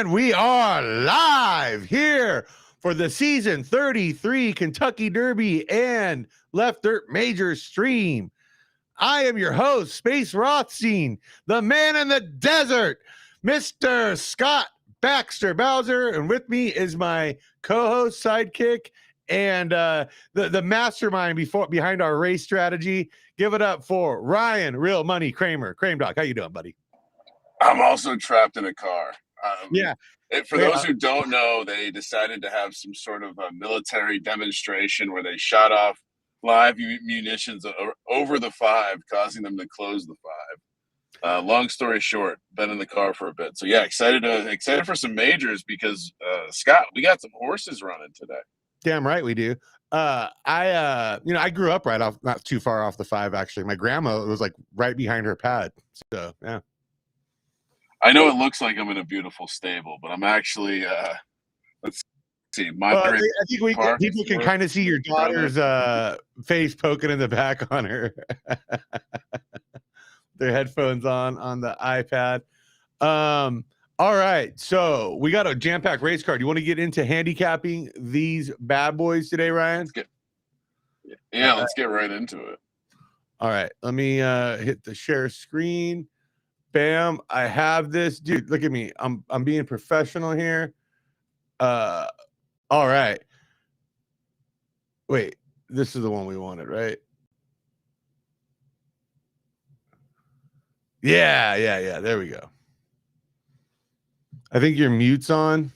And we are live here for the season 33 Kentucky Derby and Left Dirt Major stream. I am your host, Space Rothstein, the man in the desert, Mr. Scott Baxter Bowser. And with me is my co-host, sidekick, and the mastermind behind our race strategy. Give it up for Ryan, Real Money Kramer. Crame Doc, how you doing, buddy? I'm also trapped in a car. For Yeah. those who don't know, they decided to have some sort of a military demonstration where they shot off live munitions over the 5, causing them to close the 5. Long story short, been in the car for a bit. So yeah, excited for some majors because Scott, we got some horses running today. Damn right we do. I grew up not too far off the 5, actually. My grandma was like right behind her pad. So yeah. I know it looks like I'm in a beautiful stable, but I'm actually let's see. I think people can kind of see your daughter's face poking in the back on her. Their headphones on the iPad. All right, so we got a jam-packed race card. You want to get into handicapping these bad boys today, Ryan? Let's get right into it. All right, let me hit the share screen. Bam, I have this. Dude, look at me. I'm being professional here. All right. Wait, this is the one we wanted, right? Yeah. There we go. I think your mute's on.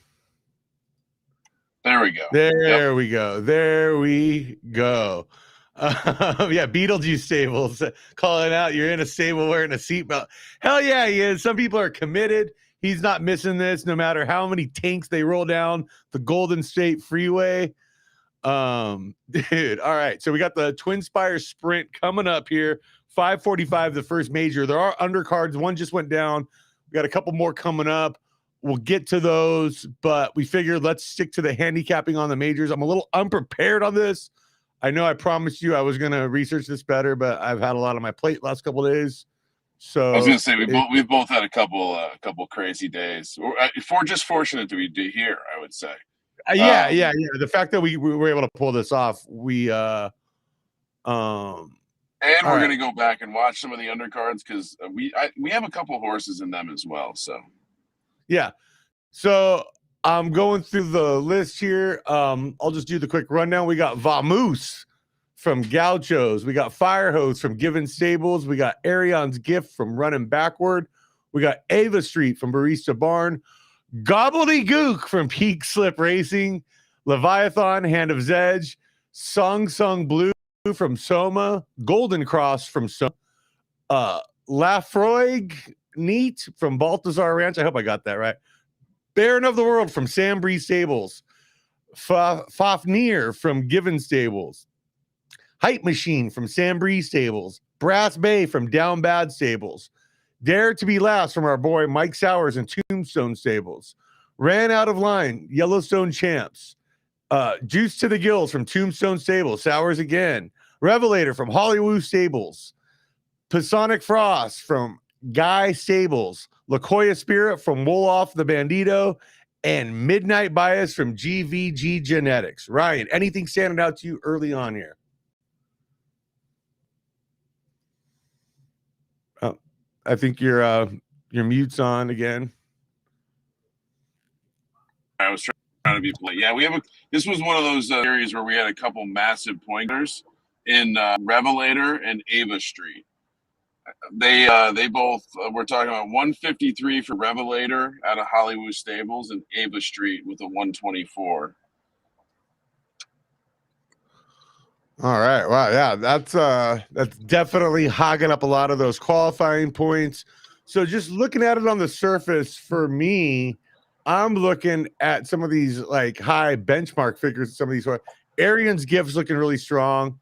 There we go. There we go. Yeah, Beetlejuice stables calling out. You're in a stable wearing a seatbelt. Hell yeah, he is. Some people are committed. He's not missing this, no matter how many tanks they roll down the Golden State Freeway. Dude. All right. So we got the Twin Spire Sprint coming up here. 5:45, the first major. There are undercards. One just went down. We got a couple more coming up. We'll get to those, but we figured let's stick to the handicapping on the majors. I'm a little unprepared on this. I know I promised you I was going to research this better, but I've had a lot on my plate last couple of days. So I was going to say we've both had a couple crazy days. We're just fortunate to be here, I would say. Yeah. The fact that we were able to pull this off, and we're going to go back and watch some of the undercards because we have a couple horses in them as well. So yeah. So I'm going through the list here. I'll just do the quick rundown. We got Vamoose from Gauchos. We got Firehose from Given Stables. We got Arion's Gift from Running Backward. We got Ava Street from Barista Barn. Gobbledygook from Peak Slip Racing. Leviathan, Hand of Zedge. Sung Blue from Soma. Golden Cross from Soma. Lafroig Neat from Baltazar Ranch. I hope I got that right. Baron of the World from Sam Bree Stables. Fafnir from Given Stables. Hype Machine from Sam Bree Stables. Brass Bay from Down Bad Stables. Dare to Be Last from our boy Mike Sowers and Tombstone Stables. Ran Out of Line, Yellowstone Champs. Juice to the Gills from Tombstone Stables. Sowers again. Revelator from Hollywood Stables. Pasonic Frost from Guy Stables. Lakoya Spirit from Wolof the Bandito, and Midnight Bias from GVG Genetics. Ryan, anything standing out to you early on here? Oh, I think your mute's on again. I was trying to be polite. Yeah, this was one of those areas where we had a couple massive pointers in Revelator and Ava Street. They both we're talking about 153 for Revelator out of Hollywood Stables and Ava Street with a 124. All right. Wow. Yeah, that's definitely hogging up a lot of those qualifying points. So just looking at it on the surface, for me, I'm looking at some of these like high benchmark figures. Some of these Arian's Gift's looking really strong.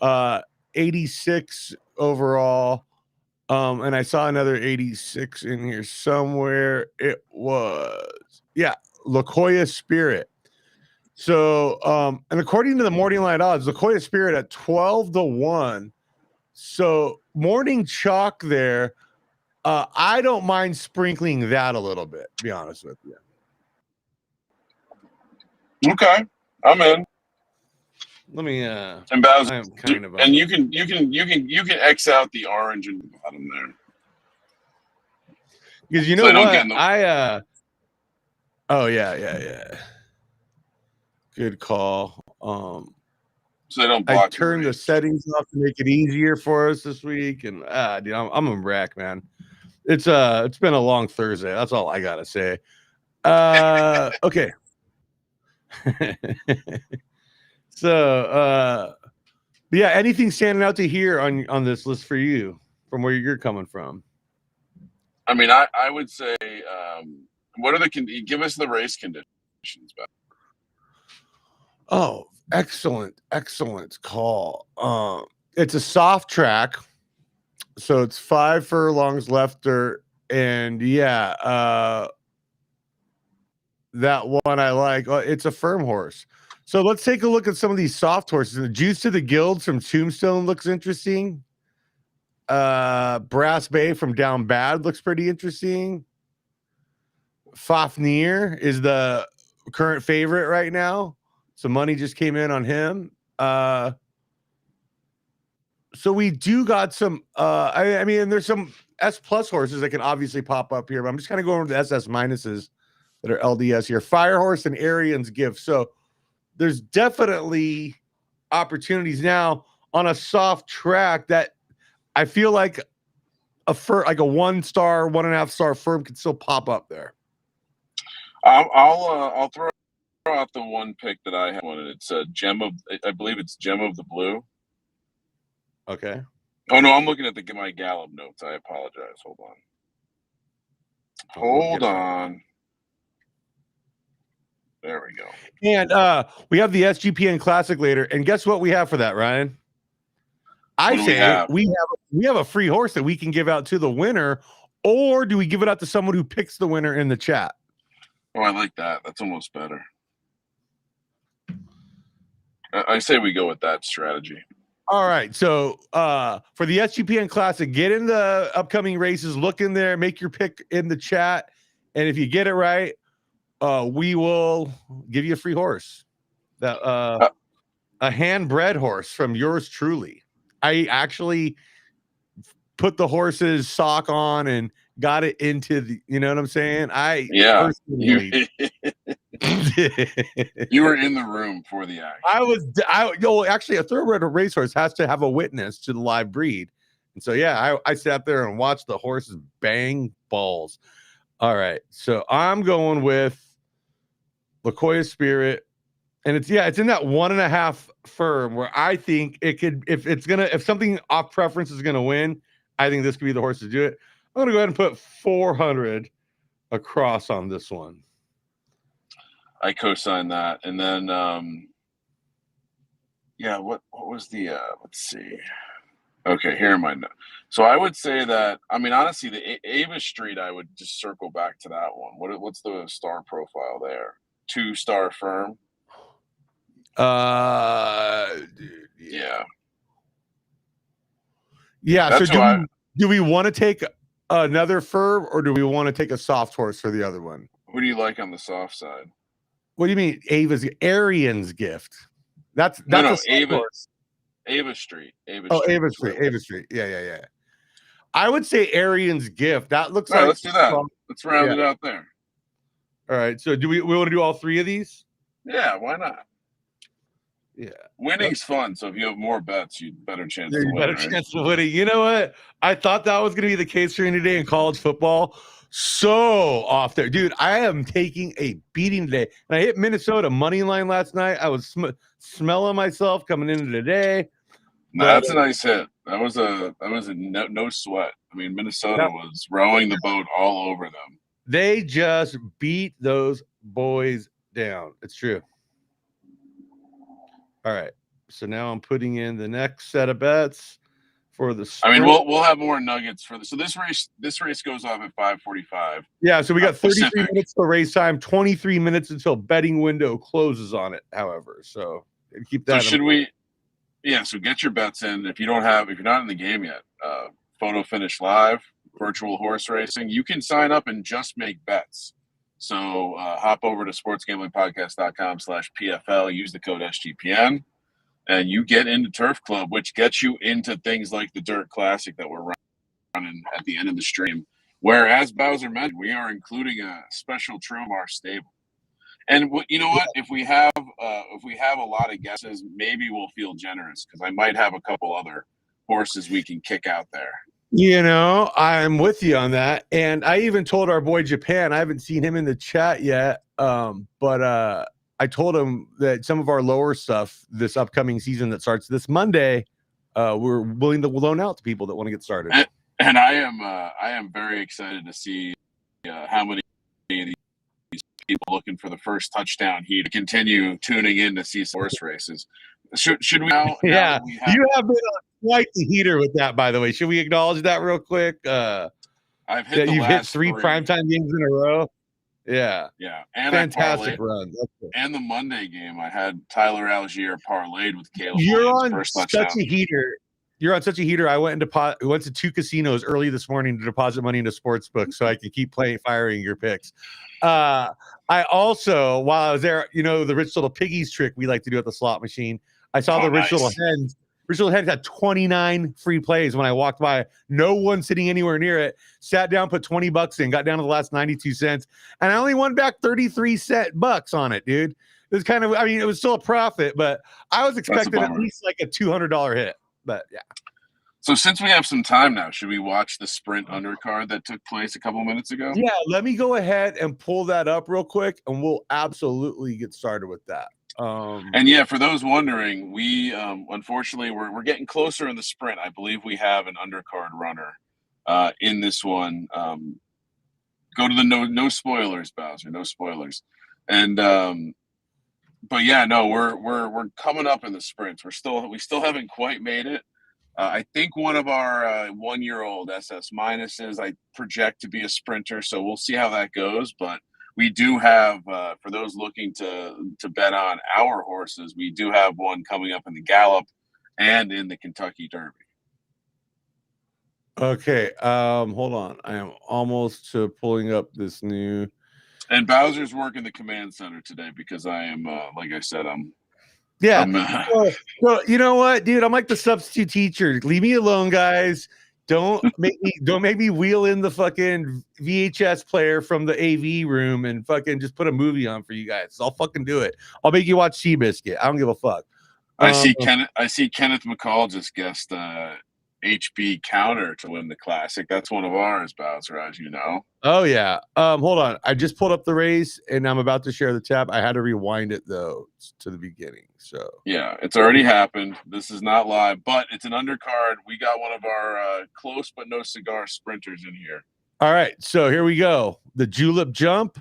86 overall. And I saw another 86 in here somewhere. It was, Lakoya Spirit. So, and according to the morning line odds, Lakoya Spirit at 12-1. So morning chalk there. I don't mind sprinkling that a little bit, to be honest with you. Okay, I'm in. Let me. And Bowser, I'm kind of. and you can X out the orange in the bottom there. Because you So know they don't get what? in the. Oh yeah. Good call. So they don't I block the turned the race. settings off to make it easier for us this week, and dude, I'm a wreck, man. It's been a long Thursday. That's all I gotta say. Okay. So yeah, anything standing out to here on this list for you from where you're coming from? I mean, I would say, what are give us the race conditions, Beth. Oh, excellent call. It's a soft track, so it's 5 furlongs left dirt, and yeah, that one I like. It's a firm horse. So let's take a look at some of these soft horses. The Juice to the Guilds from Tombstone looks interesting. Brass Bay from Down Bad looks pretty interesting. Fafnir is the current favorite right now. Some money just came in on him. So we do got some I mean there's some S plus horses that can obviously pop up here, but I'm just kind of going over the SS minuses that are LDS here. Fire Horse and Arian's Gift. So there's definitely opportunities now on a soft track that I feel like a 1-star, 1.5-star firm could still pop up there. I'll throw out the one pick that I have. And it's a I believe it's Gem of the Blue. Okay. Oh no, I'm looking at my Gallup notes. I apologize. Hold on. There we go. And we have the SGPN Classic later. And guess what we have for that, Ryan? I say we have a free horse that we can give out to the winner, or do we give it out to someone who picks the winner in the chat? Oh, I like that. That's almost better. I say we go with that strategy. All right. So for the SGPN Classic, get in the upcoming races, look in there, make your pick in the chat. And if you get it right, we will give you a free horse. A hand-bred horse from yours truly. I actually put the horse's sock on and got it into the, you know what I'm saying? Personally, you were in the room for the act. Actually a thoroughbred racehorse has to have a witness to the live breed. And so, yeah, I sat there and watched the horses bang balls. All right. So I'm going with Lakoya Spirit. And it's in that 1.5 firm where I think it could, if something off preference is going to win, I think this could be the horse to do it. I'm going to go ahead and put 400 across on this one. I co-sign that. And then, what was the, let's see. Okay, here are my notes. So I would say that, I mean, honestly, the Avis Street, I would just circle back to that one. What's the star profile there? 2-star firm. Dude, yeah. So do we want to take another firm, or do we want to take a soft horse for the other one? Who do you like on the soft side? What do you mean? Arian's Gift. That's Ava Street. Ava Street. Yeah. I would say Arian's Gift. That looks like. Let's do that. Let's round it out there. All right. So do we want to do all 3 of these? Yeah, why not? Yeah. Winning's fun. So if you have more bets, you better chance to win. Chance of winning. You know what? I thought that was going to be the case for you today in college football. So off there, dude. I am taking a beating today, and I hit Minnesota money line last night. I was smelling myself coming into today. No, that's a nice hit. That was a no sweat. I mean, Minnesota was rowing the boat all over them. They just beat those boys down. It's true. All right. So now I'm putting in the next set of bets for the sprint. I mean, we'll have more nuggets for this. So this race goes off at 5:45. Yeah, so we got 33 minutes to race time, 23 minutes until betting window closes on it, however. So keep that. So so get your bets in. If you're not in the game yet, Photo Finish Live, virtual horse racing, you can sign up and just make bets. So hop over to sportsgamblingpodcast.com/PFL, use the code SGPN, and you get into Turf Club, which gets you into things like the Dirt Classic that we're running at the end of the stream. Where, as Bowser mentioned, we are including a special Tromar stable. And you know what? If we have a lot of guesses, maybe we'll feel generous because I might have a couple other horses we can kick out there. You know, I'm with you on that. And I even told our boy Japan, I haven't seen him in the chat yet, but I told him that some of our lower stuff this upcoming season that starts this Monday, we're willing to loan out to people that want to get started. And I am very excited to see how many of these people looking for the first touchdown heat to continue tuning in to see horse races. Should we now? Yeah, you have been on quite the heater with that, by the way. Should we acknowledge that real quick? I've hit that the you've hit three 3 primetime games in a row. Yeah, and fantastic run. And the Monday game, I had Tyler Algier parlayed with Caleb. You're Williams, on first such touchdown. a heater. You're on such a heater. I went to 2 casinos early this morning to deposit money into sportsbook so I could keep firing your picks. I also, while I was there, you know, the Rich Little Piggies trick we like to do at the slot machine. I saw the Rich Little Hens. Rich Little Hens had 29 free plays when I walked by. No one sitting anywhere near it. Sat down, put $20 in, got down to the last 92 cents, and I only won back 33 bucks on it, dude. It was kind of, I mean, it was still a profit, but I was expecting at least like a $200 hit. But yeah. So since we have some time now, should we watch the sprint undercard that took place a couple minutes ago? Yeah, let me go ahead and pull that up real quick, and we'll absolutely get started with that. And yeah, for those wondering, we unfortunately we're getting closer in the sprint. I believe we have an undercard runner in this one. Go to the no spoilers, Bowser, no spoilers. And but yeah, no, we're coming up in the sprints. We still haven't quite made it. I think one of our 1-year-old SS minuses I project to be a sprinter, so we'll see how that goes. But we do have, for those looking to bet on our horses, we do have one coming up in the Gallop and in the Kentucky Derby. Okay, hold on. I am almost to pulling up this new. And Bowser's working the command center today because I am, like I said, well, you know what, dude? I'm like the substitute teacher. Leave me alone, guys. Don't make me wheel in the fucking VHS player from the AV room and fucking just put a movie on for you guys. I'll fucking do it. I'll make you watch Seabiscuit. I don't give a fuck. I see Kenneth McCall just guessed HB counter to win the classic. That's one of ours, Bowser, as you know. Oh yeah. Hold on. I just pulled up the race and I'm about to share the tab. I had to rewind it though to the beginning. So yeah, it's already happened. This is not live, but it's an undercard. We got one of our close but no cigar sprinters in here. All right, so here we go. The Julep Jump.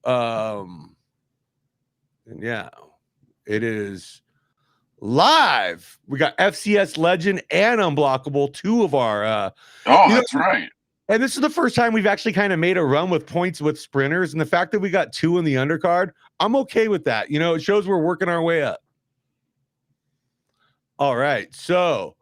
And yeah, it is live. We got FCS Legend and Unblockable, 2 of our that's right. And this is the first time we've actually kind of made a run with points with sprinters. And the fact that we got 2 in the undercard, I'm okay with that. You know, it shows we're working our way up. All right. So,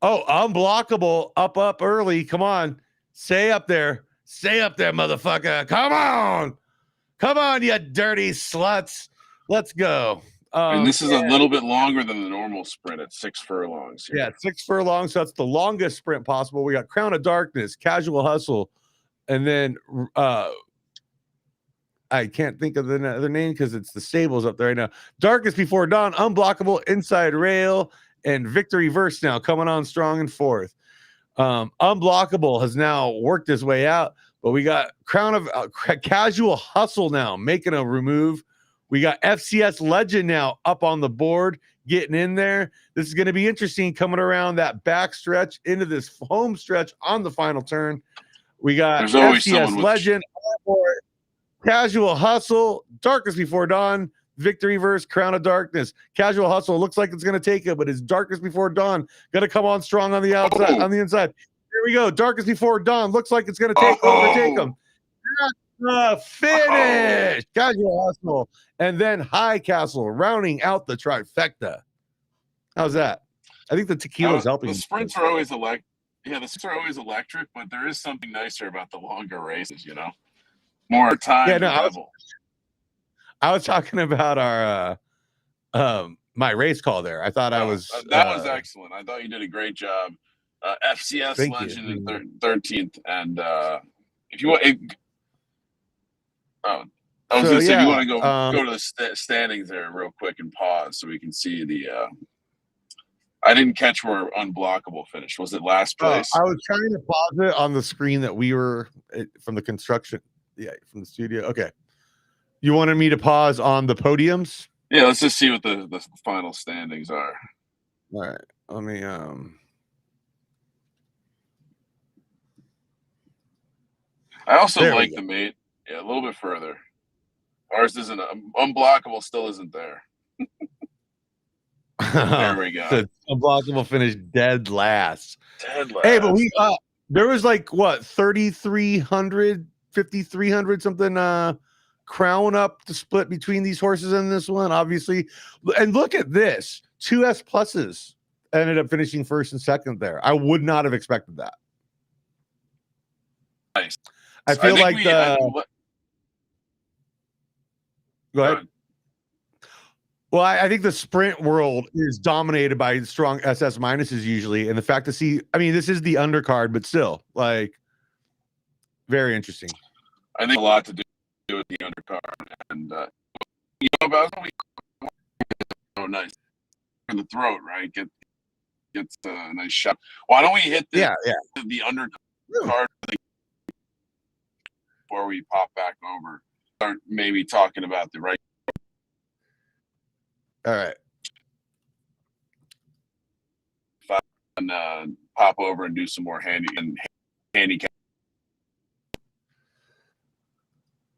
Unblockable up early. Come on. Stay up there. Stay up there, motherfucker. Come on, you dirty sluts. Let's go. And this is a little bit longer than the normal sprint at 6 furlongs. Here. Yeah, 6 furlongs. So that's the longest sprint possible. We got Crown of Darkness, Casual Hustle, and then I can't think of the other name because it's the stables up there right now. Darkness Before Dawn, Unblockable, Inside Rail, and Victory Verse now coming on strong in 4th. Unblockable has now worked his way out, but we got Crown of Casual Hustle now making a remove. We got FCS Legend now up on the board, getting in there. This is going to be interesting coming around that back stretch into this home stretch on the final turn. We got FCS Legend, Casual Hustle, Darkness Before Dawn, Victory Verse, Crown of Darkness. Casual Hustle looks like it's going to take it, but it's Darkness Before Dawn going to come on strong on the outside, on the inside. Here we go. Darkness Before Dawn looks like it's going to overtake them. Finish. Casual Hustle. And then High Castle rounding out the trifecta. How's that? I think the tequila's helping. The sprints are always electric, but there is something nicer about the longer races, you know? More time Yeah, to no, revel. I was talking about our my race call there. I thought I was That was excellent. I thought you did a great job. FCS thank legend you. in 13th, and if you want, I was So gonna say, if yeah, you want to go to the standings there real quick and pause so we can see the. I didn't catch where Unblockable finished. Was it last place? I was trying to pause it on the screen that we were from the construction, from the studio. Okay, you wanted me to pause on the podiums? Yeah, let's just see what the final standings are. All right, let me I also like the mate. Yeah, a little bit further. Ours isn't Unblockable. Still isn't there. There we go. The Unblockable finished dead last. Dead last. Hey, but we there was like what 3,300, 5,300 something crown up to split between these horses in this one, obviously. And look at this, 2S pluses ended up finishing first and second there. I would not have expected that. Nice. I feel like go ahead. Well, I think the sprint world is dominated by strong SS minuses usually, and the fact to see, I mean, this is the undercard, but still, like, very interesting. I think a lot to do with the undercard, and you know about nice for the throat, right? Gets a nice shot. Why don't we hit the undercard before we pop back over? Start maybe talking about the right. All right. And pop over and do some more handicap.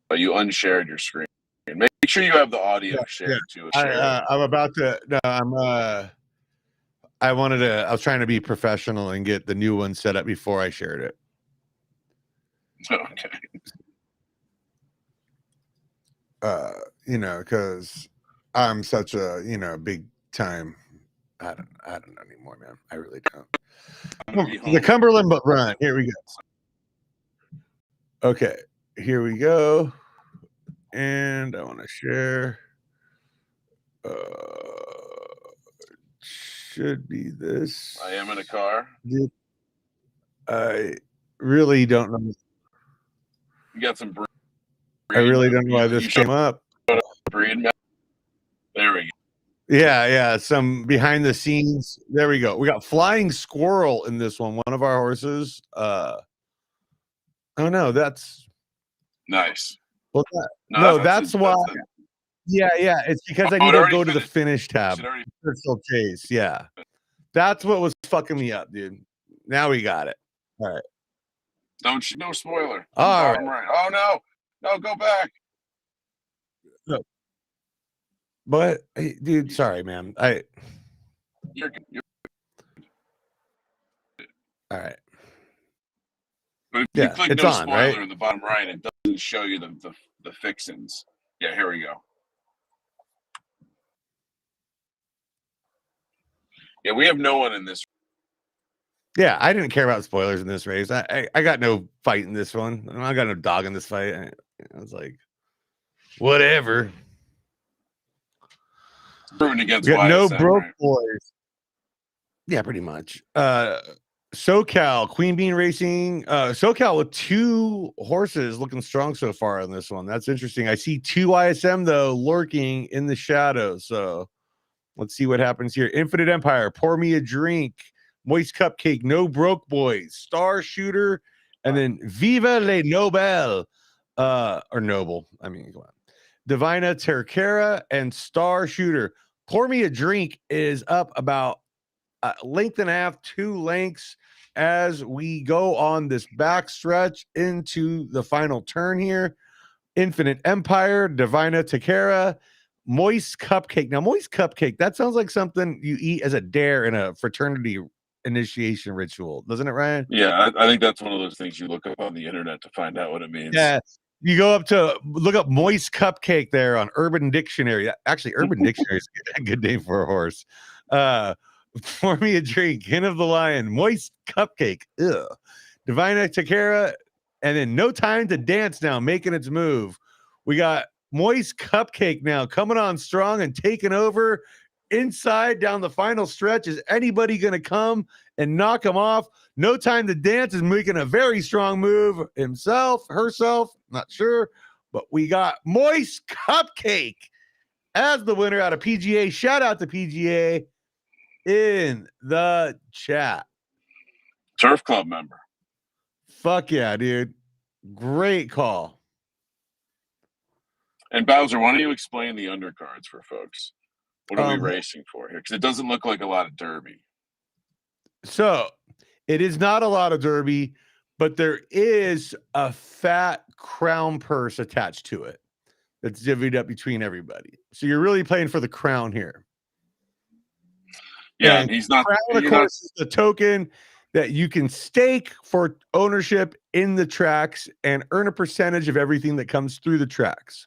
But you unshared your screen. Make sure you have the audio shared too. I'm about to. No, I was trying to be professional and get the new one set up before I shared it. Okay. You know, because I'm such a big time. I don't know anymore, man. I really don't. The Cumberland run. Here we go. Okay, here we go. And I want to share. Should be this. I am in a car. I really don't know. You got some breed. I really don't know why this came up. Breed. There we go. Yeah, some behind the scenes. There we go. We got Flying Squirrel in this one. One of our horses. Oh no, that's nice. Well, that's why. Yeah, it's because I need to go to the finish tab. Crystal Chase. Yeah, that's what was fucking me up, dude. Now we got it. All right. No spoiler. All right. Oh no, go back. No. But hey, dude, sorry, man. You're all right. But if you click no spoiler in the bottom right, it doesn't show you the fixins. Yeah, here we go. Yeah, we have no one in this. Yeah, I didn't care about spoilers in this race. I got no fight in this one. I got no dog in this fight. I was like, whatever. Proven against we got YSM, no broke right? boys. Yeah, pretty much. SoCal, Queen Bean Racing. SoCal with 2 horses looking strong so far on this one. That's interesting. I see 2 ISM, though, lurking in the shadows. So let's see what happens here. Infinite Empire, Pour Me a Drink, Moist Cupcake, No Broke Boys, Star Shooter, and then Viva Le Nobel. Or Noble. I mean, come on. Divina Tercara and Star Shooter. Pour Me a Drink is up about a length and a half, 2 lengths as we go on this back stretch into the final turn here. Infinite Empire, Divina Tercara, Moist Cupcake. Now, Moist Cupcake, that sounds like something you eat as a dare in a fraternity initiation ritual, doesn't it, Ryan? Yeah, I think that's one of those things you look up on the internet to find out what it means. Yeah. You go up to look up Moist Cupcake there on Urban Dictionary. Actually, Urban Dictionary is a good name for a horse. Pour Me a Drink, Hint of the Lion, Moist Cupcake, Divina Tercara, And then No Time to Dance now making its move. We got Moist Cupcake now coming on strong and taking over inside down the final stretch. Is anybody going to come and knock him off? No Time to Dance is making a very strong move himself, herself, not sure. But we got Moist Cupcake as the winner out of PGA. Shout out to PGA in the chat. Turf Club member. Fuck yeah, dude. Great call. And Bowser, why don't you explain the undercards for folks? What are we racing for here? Because it doesn't look like a lot of Derby. So it is not a lot of Derby, but there is a fat crown purse attached to it that's divvied up between everybody. So you're really playing for the crown here. Yeah, and he's not. Crown, of course, is the token that you can stake for ownership in the tracks and earn a percentage of everything that comes through the tracks.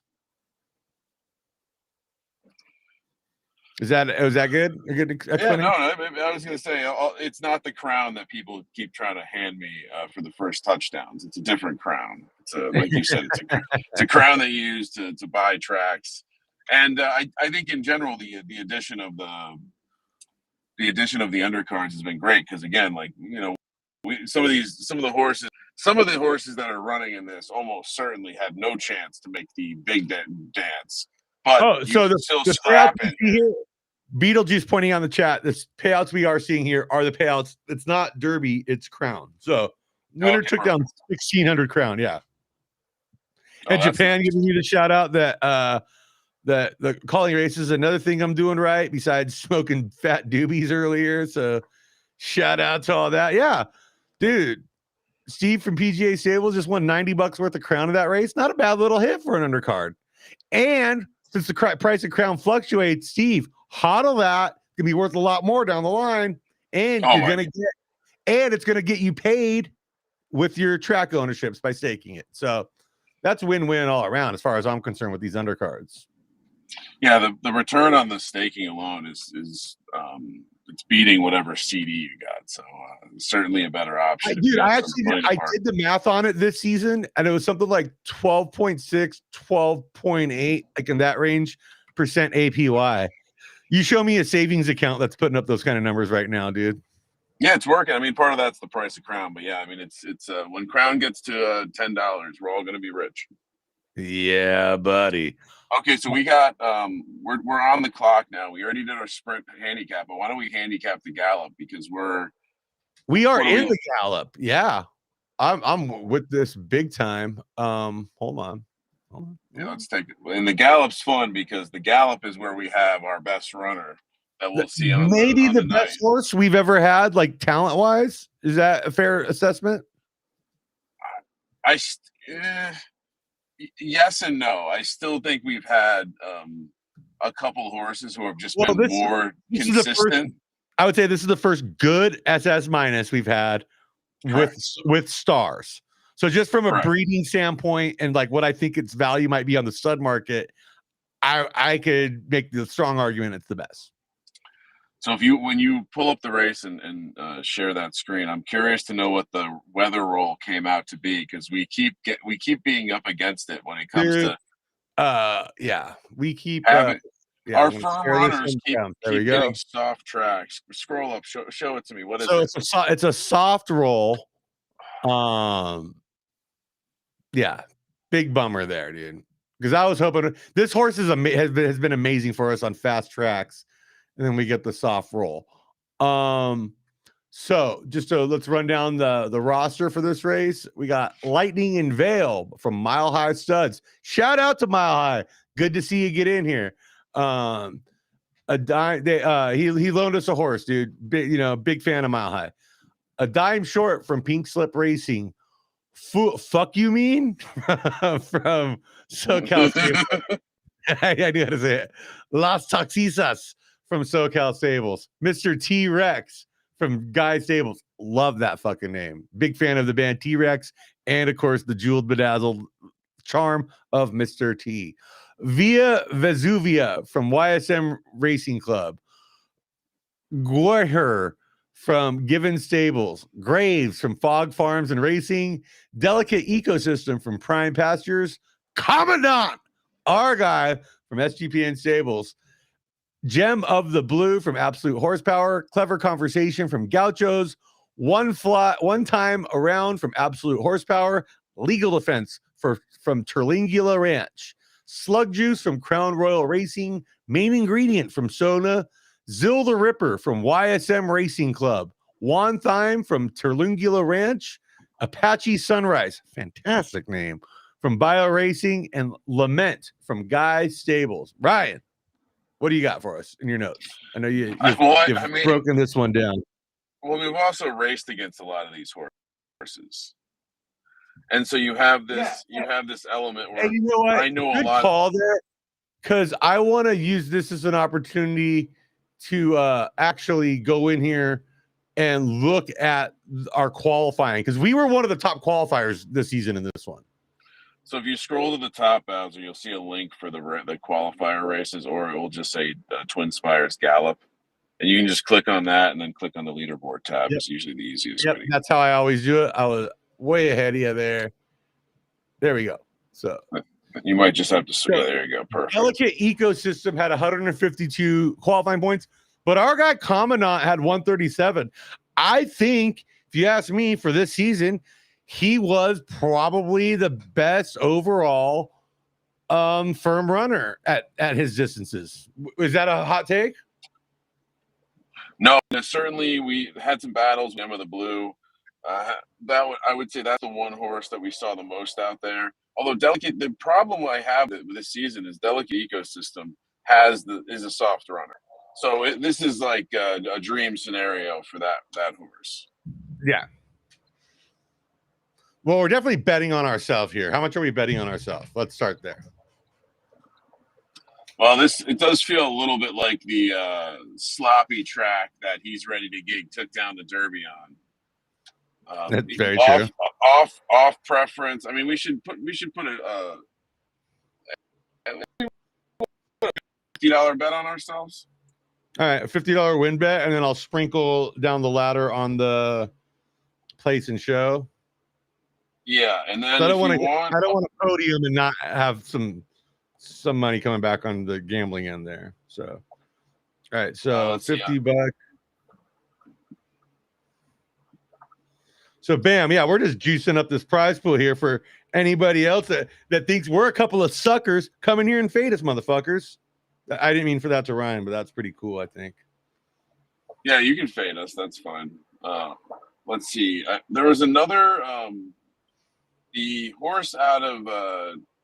Was that good? A good explanation? Yeah, no, I was going to say it's not the crown that people keep trying to hand me for the first touchdowns. It's a different crown. It's like you said, it's a crown that you use to buy tracks. And I think in general the addition of the undercards has been great because again, like some of the horses that are running in this almost certainly had no chance to make the big dance. But so the scrap it. Beetlejuice pointing on the chat, the payouts we are seeing here are the payouts. It's not Derby, it's Crown. So winner took down 1,600 Crown, yeah. And Japan giving you the shout out that the calling races, another thing I'm doing right besides smoking fat doobies earlier. So shout out to all that. Yeah, dude. Steve from PGA Stables just won $90 worth of Crown of that race. Not a bad little hit for an undercard. And since the price of Crown fluctuates, Steve, hodl that. It's gonna be worth a lot more down the line, and it's gonna get you paid with your track ownerships by staking it. So that's win-win all around, as far as I'm concerned with these undercards. Yeah, the return on the staking alone is it's beating whatever CD you got. So certainly a better option. I did the math on it this season, and it was something like 12.6, 12.8, like in that range percent APY. You show me a savings account that's putting up those kind of numbers right now, dude. Yeah, it's working. I mean, part of that's the price of Crown, but yeah, I mean, it's when Crown gets to $10, we're all going to be rich. Yeah, buddy. Okay, so we got we're on the clock now. We already did our sprint handicap, but why don't we handicap the Gallop because we are in the Gallop. Yeah, I'm with this big time. Hold on. Yeah, let's take it. And the Gallop's fun because the Gallop is where we have our best runner that we'll see on maybe the best horse we've ever had, like talent wise. Is that a fair assessment? Yes and no. I still think we've had a couple horses who have just been more consistent. I would say this is the first good SS minus we've had with stars. So just from a breeding standpoint and like what I think its value might be on the stud market, I could make the strong argument it's the best. So when you pull up the race and share that screen, I'm curious to know what the weather roll came out to be because we keep being up against it when it comes to we keep our firm runners keep getting soft tracks. Scroll up, show it to me. What is it? It's a soft roll. Yeah, big bummer there, dude. Because I was hoping this horse has been amazing for us on fast tracks. And then we get the soft roll. So let's run down the roster for this race. We got Lightning and Veil from Mile High Studs. Shout out to Mile High. Good to see you get in here. He loaned us a horse, dude. Big fan of Mile High. A dime short from Pink Slip Racing. Fuck you mean? From SoCal. I knew how to say it. Las Toxisas from SoCal Stables. Mr. T-Rex from Guy Stables. Love that fucking name. Big fan of the band T-Rex. And, of course, the jeweled, bedazzled charm of Mr. T. Via Vesuvia from YSM Racing Club. Goyher from Given Stables, Graves from Fog Farms and Racing, Delicate Ecosystem from Prime Pastures, Commandant, our guy from SGPN Stables, Gem of the Blue from Absolute Horsepower, Clever Conversation from Gauchos, One Time Around from Absolute Horsepower, Legal Defense from Terlingula Ranch, Slug Juice from Crown Royal Racing, Main Ingredient from Sona, Zill the Ripper from YSM Racing Club, Juan Thyme from Terlingula Ranch, Apache Sunrise, fantastic name, from Bio Racing, and Lament from Guy Stables. Ryan, what do you got for us in your notes? I know you've broken this one down. Well, we've also raced against a lot of these horses. And so you have this element where you know what? I know Good a lot. Call there, because I want to use this as an opportunity to actually go in here and look at our qualifying, because we were one of the top qualifiers this season in this one. So if you scroll to the top, Bowser, you'll see a link for the qualifier races, or it will just say Twin Spires Gallop. And you can just click on that and then click on the leaderboard tab. Yep. It's usually the easiest way. That's how I always do it. I was way ahead of you there. There we go. So you might just have to there you go. Perfect. Delicate Ecosystem had 152 qualifying points, but our guy Commandant had 137. I think, if you ask me, for this season, he was probably the best overall firm runner at his distances. Is that a hot take? No, certainly we had some battles. Gem of the Blue. I would say that's the one horse that we saw the most out there. Although the problem I have with this season is Delicate Ecosystem is a soft runner. So this is like a dream scenario for that horse. Yeah. Well, we're definitely betting on ourselves here. How much are we betting on ourselves? Let's start there. Well, it does feel a little bit like the sloppy track that He's Ready to Gig took down the Derby on. That's very true. Off preference. I mean, we should put a $50 bet on ourselves. All right, a $50 win bet, and then I'll sprinkle down the ladder on the place and show. Yeah, and then so I don't want to podium and not have some money coming back on the gambling end there. So, all right, so $50. So, bam, yeah, we're just juicing up this prize pool here for anybody else that thinks we're a couple of suckers. Come in here and fade us, motherfuckers. I didn't mean for that to rhyme, but that's pretty cool, I think. Yeah, you can fade us. That's fine. Let's see. There was another the horse out of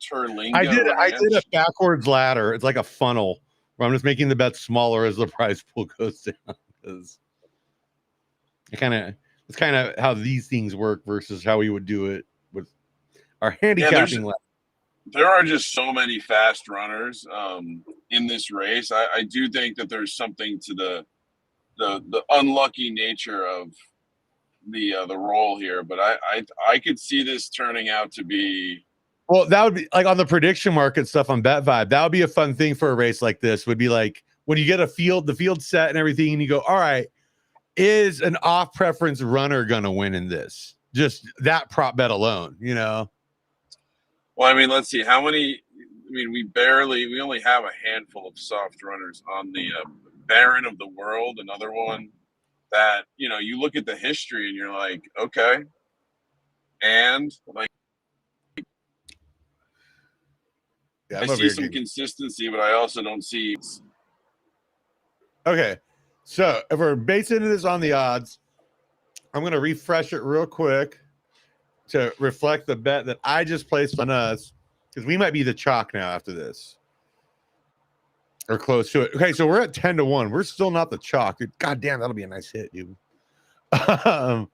Terlingua. I did a backwards ladder. It's like a funnel where I'm just making the bets smaller as the prize pool goes down, because it's kind of how these things work versus how we would do it with our handicapping ladder. There are just so many fast runners in this race. I do think that there's something to the unlucky nature of the role here, but I could see this turning out to be. Well, that would be like on the prediction market stuff on Bet Vibe. That would be a fun thing for a race like this. Would be like when you get the field set and everything, and you go, all right, is an off preference runner going to win in this? Just that prop bet alone, you know? Well, I mean, let's see how many. I mean, we only have a handful of soft runners on the Baron of the World, another one that, you look at the history and you're like, okay. And like, I see some consistency, but I also don't see. Okay. So if we're basing this on the odds, I'm going to refresh it real quick to reflect the bet that I just placed on us, because we might be the chalk now after this, or close to it. Okay, so we're at 10-1. We're still not the chalk. God damn, that'll be a nice hit, dude. Las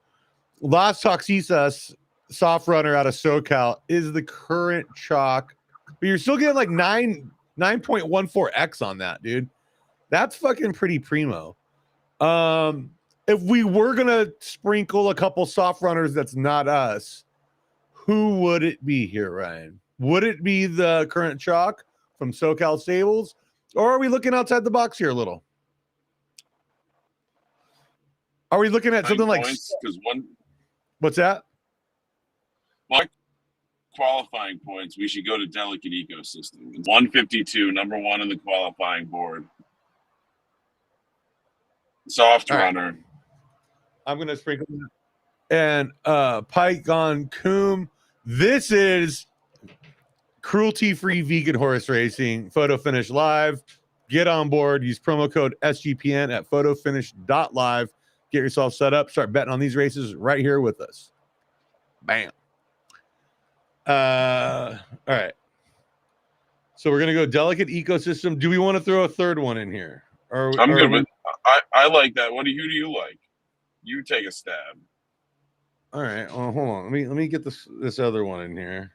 Toxisas, soft runner out of SoCal, is the current chalk, but you're still getting like 9.14x on that, dude. That's fucking pretty primo. If we were gonna sprinkle a couple soft runners that's not us, who would it be here, Ryan? Would it be the current chalk from SoCal Stables, or are we looking outside the box here a little? Are we looking at something like points? Because what's that? Qualifying points, we should go to Delicate Ecosystem. It's 152, number one on the qualifying board. Soft runner. Right. I'm gonna sprinkle that. And Pike on Coombe. This is cruelty-free vegan horse racing. Photo Finish Live. Get on board. Use promo code SGPN at photofinish.live. Get yourself set up. Start betting on these races right here with us. Bam. All right. So we're gonna go Delicate Ecosystem. Do we want to throw a third one in here? I'm good with. I like that. Who do you like? You take a stab. All right. Well, hold on. Let me get this other one in here.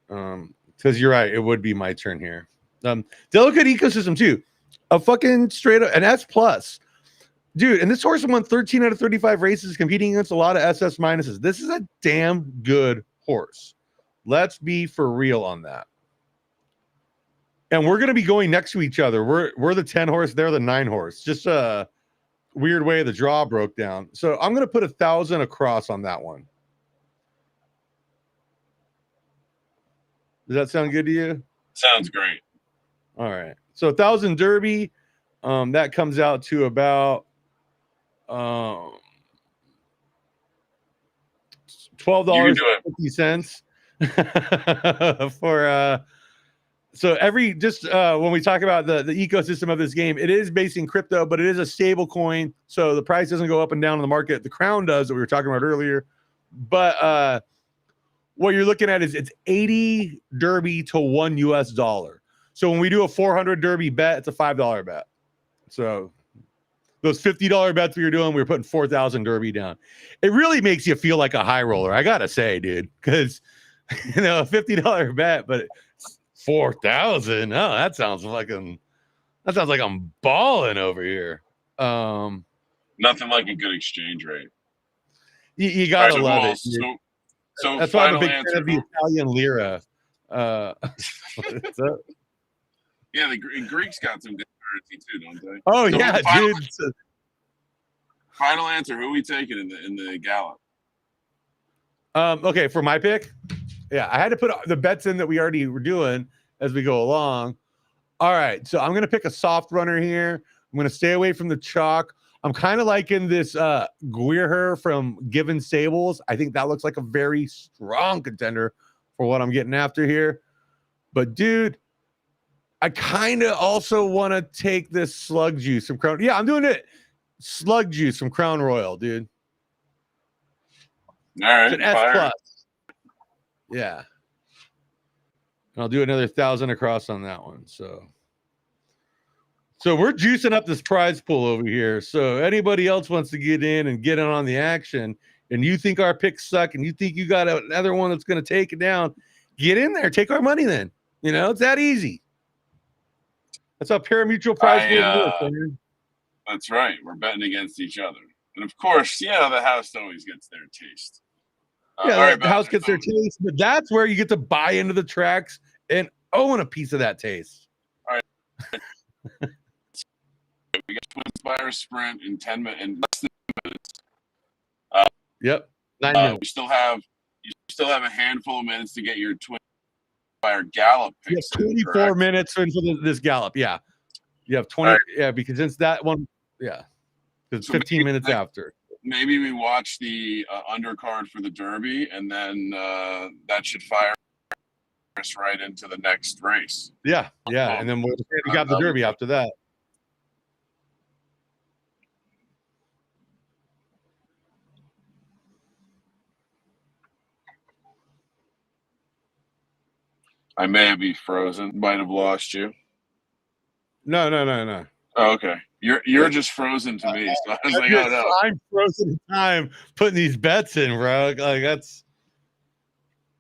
Because you're right, it would be my turn here. Delicate Ecosystem too. A fucking straight up an S plus. Dude, and this horse won 13 out of 35 races, competing against a lot of SS minuses. This is a damn good horse. Let's be for real on that. And we're gonna be going next to each other. We're the 10 horse, they're the 9 horse. Just a weird way the draw broke down. So I'm gonna put 1,000 across on that one. Does that sound good to you? Sounds great. All right. So 1,000 Derby. That comes out to about $12.50 for so every when we talk about the ecosystem of this game, it is based in crypto, but it is a stable coin, so the price doesn't go up and down in the market. The crown does, that we were talking about earlier. But what you're looking at is it's 80 Derby to $1 US. So when we do a 400 Derby bet, it's a $5 bet. So those $50 bets we were doing, we were putting 4,000 Derby down. It really makes you feel like a high roller, I gotta say, dude, because a $50 bet, but 4,000. Oh, that sounds like I'm balling over here. Nothing like a good exchange rate. You gotta love it. So that's why I'm a big fan of the Italian lira. Yeah, the Greeks got some good currency too, don't they? Oh so yeah, dude. Final answer: who are we taking in the gallop? Okay, for my pick, yeah, I had to put the bets in that we already were doing as we go along. All right, so I'm gonna pick a soft runner here. I'm gonna stay away from the chalk. I'm kind of liking this Guerher from Given Stables. I think that looks like a very strong contender for what I'm getting after here. But dude, I kind of also want to take this Slug Juice from Crown. Yeah, I'm doing it. Slug Juice from Crown Royal, dude. All right, it's an S plus. Yeah, and I'll do another 1,000 across on that one. So we're juicing up this prize pool over here. So anybody else wants to get in and get in on the action, and you think our picks suck, and you think you got another one that's going to take it down, get in there, take our money. Then it's that easy. That's how pari-mutuel prize pool works. That's right. We're betting against each other, and of course, the house always gets their taste. Yeah, the house gets their taste, but that's where you get to buy into the tracks and own a piece of that taste. All right. We got Twin Spire Sprint in 10 minutes, in less than 2 minutes. Yep. 9 minutes. You still have a handful of minutes to get your Twin Spire Gallop picks. You have 24 minutes for this Gallop. Yeah. You have 20. Right. Yeah, because since that one, yeah, it's 15 minutes after. Maybe we watch the undercard for the Derby, and then that should fire us right into the next race. Yeah, and then we got the Derby after that. I may be frozen. Might have lost you. No. Oh, okay. You're just frozen to me. So I was like, oh no. I'm frozen in time putting these bets in, bro. Like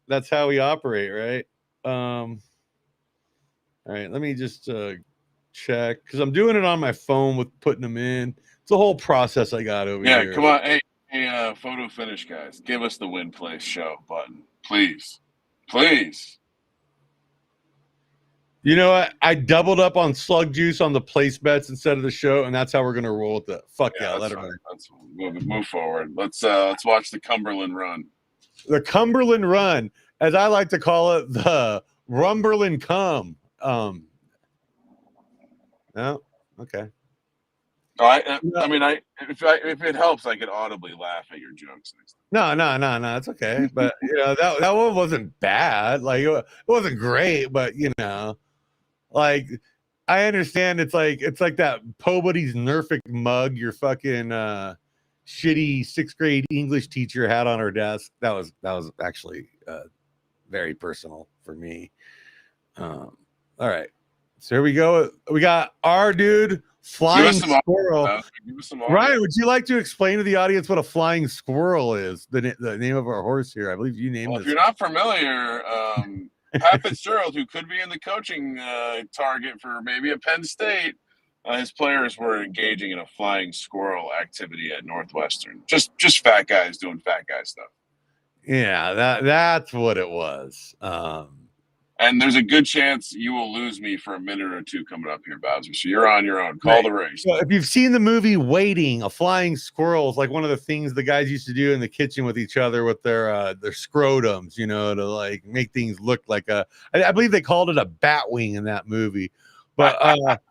that's how we operate, right? All right, let me just check, because I'm doing it on my phone with putting them in. It's a whole process I got over here. Yeah, come on. Hey, Photo Finish guys, give us the win place show button, please. You know what? I doubled up on Slug Juice on the place bets instead of the show, and that's how we're gonna roll with it. Fuck yeah, let her know. Let's move forward. Let's watch the Cumberland run. The Cumberland run, as I like to call it, the Rumberland come. No, okay. I mean, if it helps, I could audibly laugh at your jokes next time. No, it's okay. But that one wasn't bad. Like it wasn't great, but like I understand it's like that Po Buddy's Nerfic mug your fucking shitty 6th grade English teacher had on her desk. That was actually very personal for me. All right. So here we go. We got our dude Flying Squirrel. Ryan, would you like to explain to the audience what a flying squirrel is? The name of our horse here. I believe you named it. Well, if you're not familiar, Pat Fitzgerald, who could be in the coaching target for maybe a Penn State, his players were engaging in a flying squirrel activity at Northwestern. Just fat guys doing fat guy stuff. Yeah, that's what it was. And there's a good chance you will lose me for a minute or two coming up here, Bowser. So you're on your own. Call the race. So if you've seen the movie Waiting, a flying squirrel is like one of the things the guys used to do in the kitchen with each other with their scrotums, to like make things look like I believe they called it a bat wing in that movie. But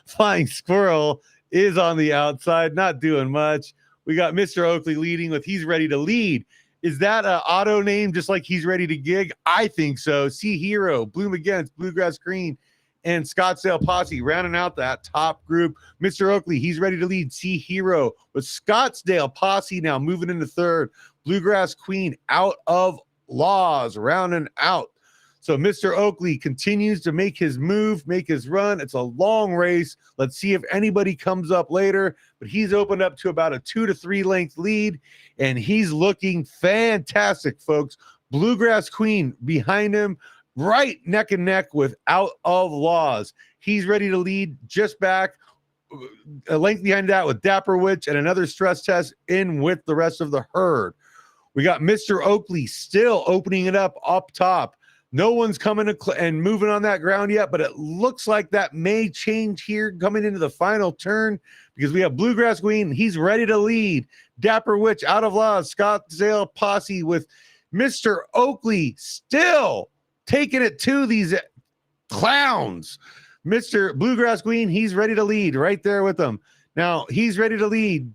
flying squirrel is on the outside, not doing much. We got Mr. Oakley leading with He's Ready to Lead. Is that an auto name just like He's Ready to Gig? I think so. Sea Hero, Bloom Against, Bluegrass Green, and Scottsdale Posse rounding out that top group. Mr. Oakley, He's Ready to Lead. Sea Hero with Scottsdale Posse now moving into third. Bluegrass Queen Out of Laws rounding out. So Mr. Oakley continues to make his move, make his run. It's a long race. Let's see if anybody comes up later, but he's opened up to about a 2 to 3 length lead, and he's looking fantastic, folks. Bluegrass Queen behind him, right neck and neck with Out of Laws. He's ready to lead, just back a length behind that with Dapper Witch and another stress test in with the rest of the herd. We got Mr. Oakley still opening it up top. No one's coming and moving on that ground yet, but it looks like that may change here coming into the final turn because we have Bluegrass Queen. He's ready to lead. Dapper Witch, Out of Laws, Scottsdale Posse with Mr. Oakley still taking it to these clowns. Mr. Bluegrass Queen, he's ready to lead right there with them. Now, he's ready to lead.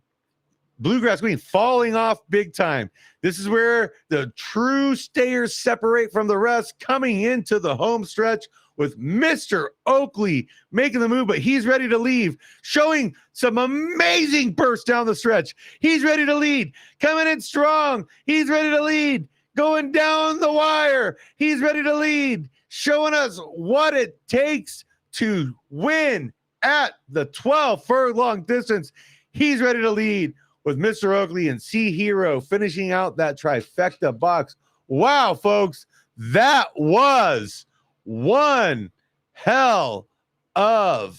Bluegrass Queen falling off big time. This is where the true stayers separate from the rest, coming into the home stretch with Mr. Oakley making the move, but he's ready to leave, showing some amazing burst down the stretch. He's ready to lead, coming in strong. He's ready to lead, going down the wire. He's ready to lead, showing us what it takes to win at the 12 furlong distance. He's ready to lead with Mr. Oakley and Sea Hero finishing out that trifecta box. Wow, folks, that was one hell of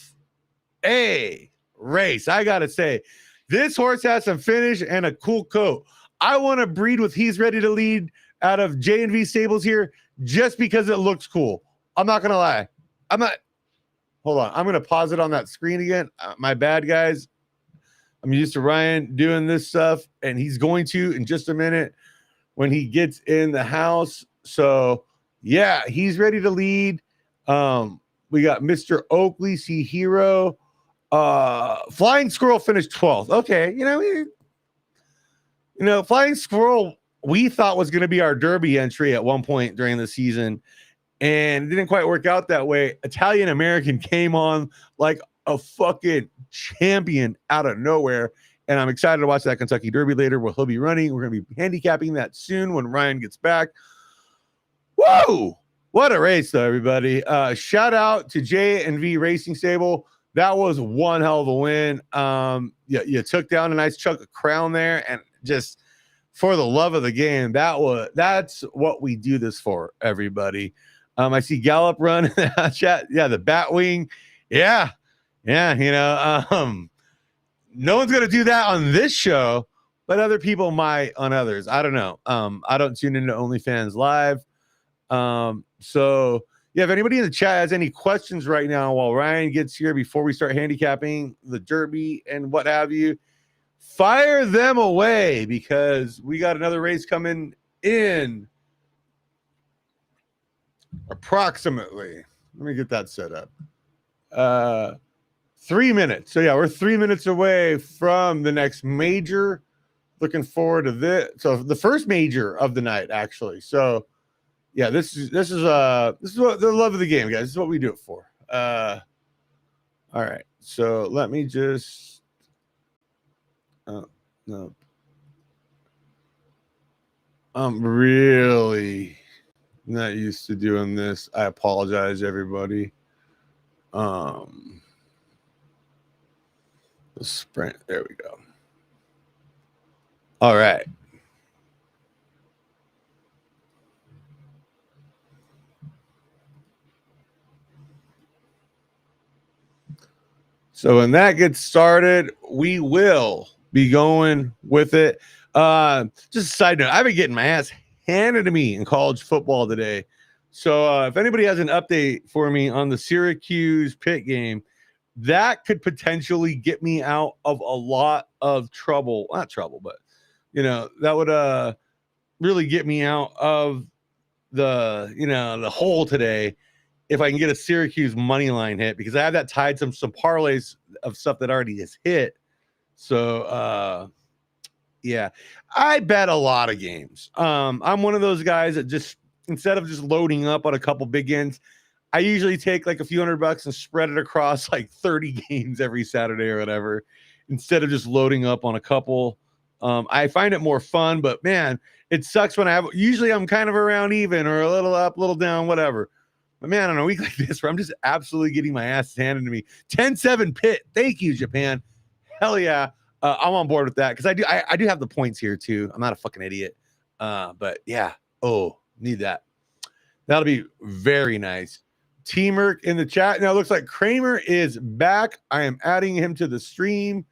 a race. I got to say, this horse has some finish and a cool coat. I want to breed with He's Ready to Lead out of J&V Stables here just because it looks cool. I'm not going to lie. Hold on. I'm going to pause it on that screen again. My bad, guys. I'm used to Ryan doing this stuff, and he's going to in just a minute when he gets in the house. So, yeah, he's ready to lead. We got Mr. Oakley, Sea Hero. Flying Squirrel finished 12th. Okay, Flying Squirrel we thought was going to be our Derby entry at one point during the season, and it didn't quite work out that way. Italian American came on like a fucking champion out of nowhere, and I'm excited to watch that Kentucky Derby later where he'll be running. We're going to be handicapping that soon when Ryan gets back. Whoa, what a race though, everybody. Shout out to J&V Racing Stable. That was one hell of a win. You took down a nice chunk of crown there, and just for the love of the game, that's what we do this for, everybody. I see Gallup run in the chat. Yeah, the Batwing. Yeah, no one's going to do that on this show, but other people might on others. I don't know. I don't tune into OnlyFans Live. So Yeah, if anybody in the chat has any questions right now while Ryan gets here before we start handicapping the Derby and what have you, fire them away because we got another race coming in approximately. Let me get that set up. 3 minutes. So yeah, we're 3 minutes away from the next major. Looking forward to this. So the first major of the night, actually. So yeah, this is what the love of the game, guys. This is what we do it for. All right. So let me just no. I'm really not used to doing this. I apologize, everybody. The sprint. There we go. All right. So when that gets started, we will be going with it. Just a side note, I've been getting my ass handed to me in college football today. So if anybody has an update for me on the Syracuse Pitt game, that could potentially get me out of a lot of trouble. Not trouble, but that would really get me out of the hole today if I can get a Syracuse money line hit, because I have that tied some parlays of stuff that already has hit. So yeah, I bet a lot of games. I'm one of those guys that just, instead of just loading up on a couple big ends, I usually take like a few $100 and spread it across like 30 games every Saturday or whatever, instead of just loading up on a couple. I find it more fun, but man, it sucks when usually I'm kind of around even or a little up, little down, whatever. But man, on a week like this where I'm just absolutely getting my ass handed to me, 10-7 Pitt. Thank you, Japan. Hell yeah. I'm on board with that because I do have the points here too. I'm not a fucking idiot. But yeah. Oh, need that. That'll be very nice. Teamwork in the chat. Now it looks like Kramer is back. I am adding him to the stream.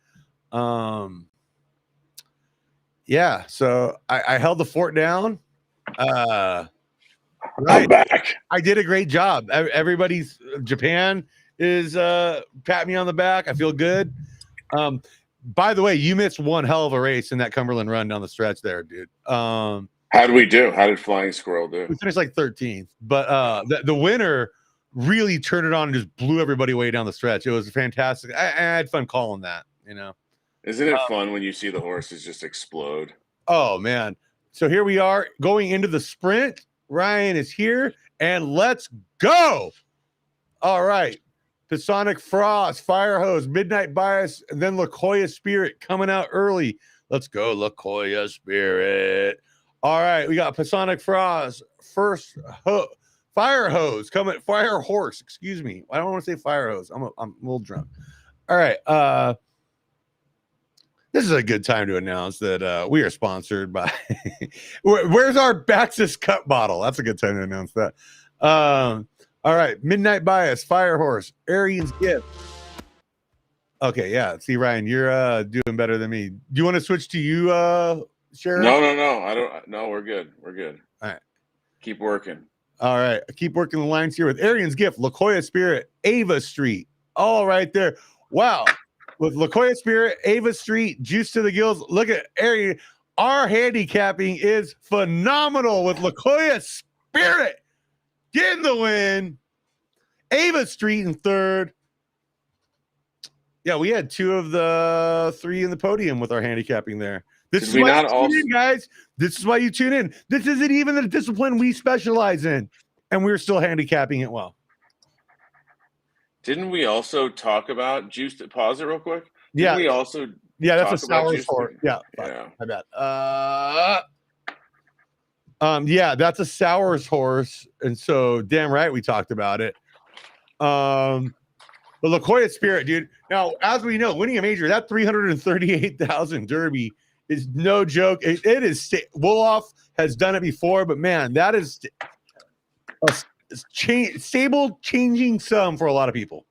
Yeah, so I held the fort down. Right. I'm back. I did a great job. Everybody's Japan is patting me on the back. I feel good. By the way, you missed one hell of a race in that Cumberland run down the stretch there, dude. How did we do? How did Flying Squirrel do? We finished like 13th, but the winner really turned it on and just blew everybody way down the stretch. It was fantastic. I had fun calling that, Isn't it fun when you see the horses just explode? Oh, man. So here we are going into the sprint. Ryan is here, and let's go. All right. Pisonic Frost, Fire Hose, Midnight Bias, and then Lakoya Spirit coming out early. Let's go, Lakoya Spirit. All right. We got Pisonic Frost, first Fire Hose coming, Fire Horse, excuse me. I don't want to say Fire Hose. I'm a little drunk. All right. This is a good time to announce that we are sponsored by where's our Baxis Cup bottle? That's a good time to announce that. All right, Midnight Bias, Fire Horse, Arian's Gift. Okay, yeah. See, Ryan, you're doing better than me. Do you want to switch to you, Sheriff? No. I don't. No, we're good. We're good. All right. Keep working. All right. Keep working the lines here with Arian's Gift, Lakoya Spirit, Ava Street. All right there. Wow. With Lakoya Spirit, Ava Street, Juice to the Gills. Look at Arian. Our handicapping is phenomenal with Lakoya Spirit getting the win. Ava Street in third. Yeah, we had 2 of the 3 in the podium with our handicapping there. This is why you tune in, guys. This is why you tune in. This isn't even the discipline we specialize in, and we're still handicapping it well. Didn't we also talk about juice? Pause it real quick. Yeah. We also. Yeah, that's a sour horse. Yeah. My bad. Yeah, that's a sour horse, and so damn right we talked about it. The Lakoya Spirit, dude. Now, as we know, winning a major, that 338,000 Derby is no joke. It is. Wolof has done it before, but man, that is a stable changing sum for a lot of people.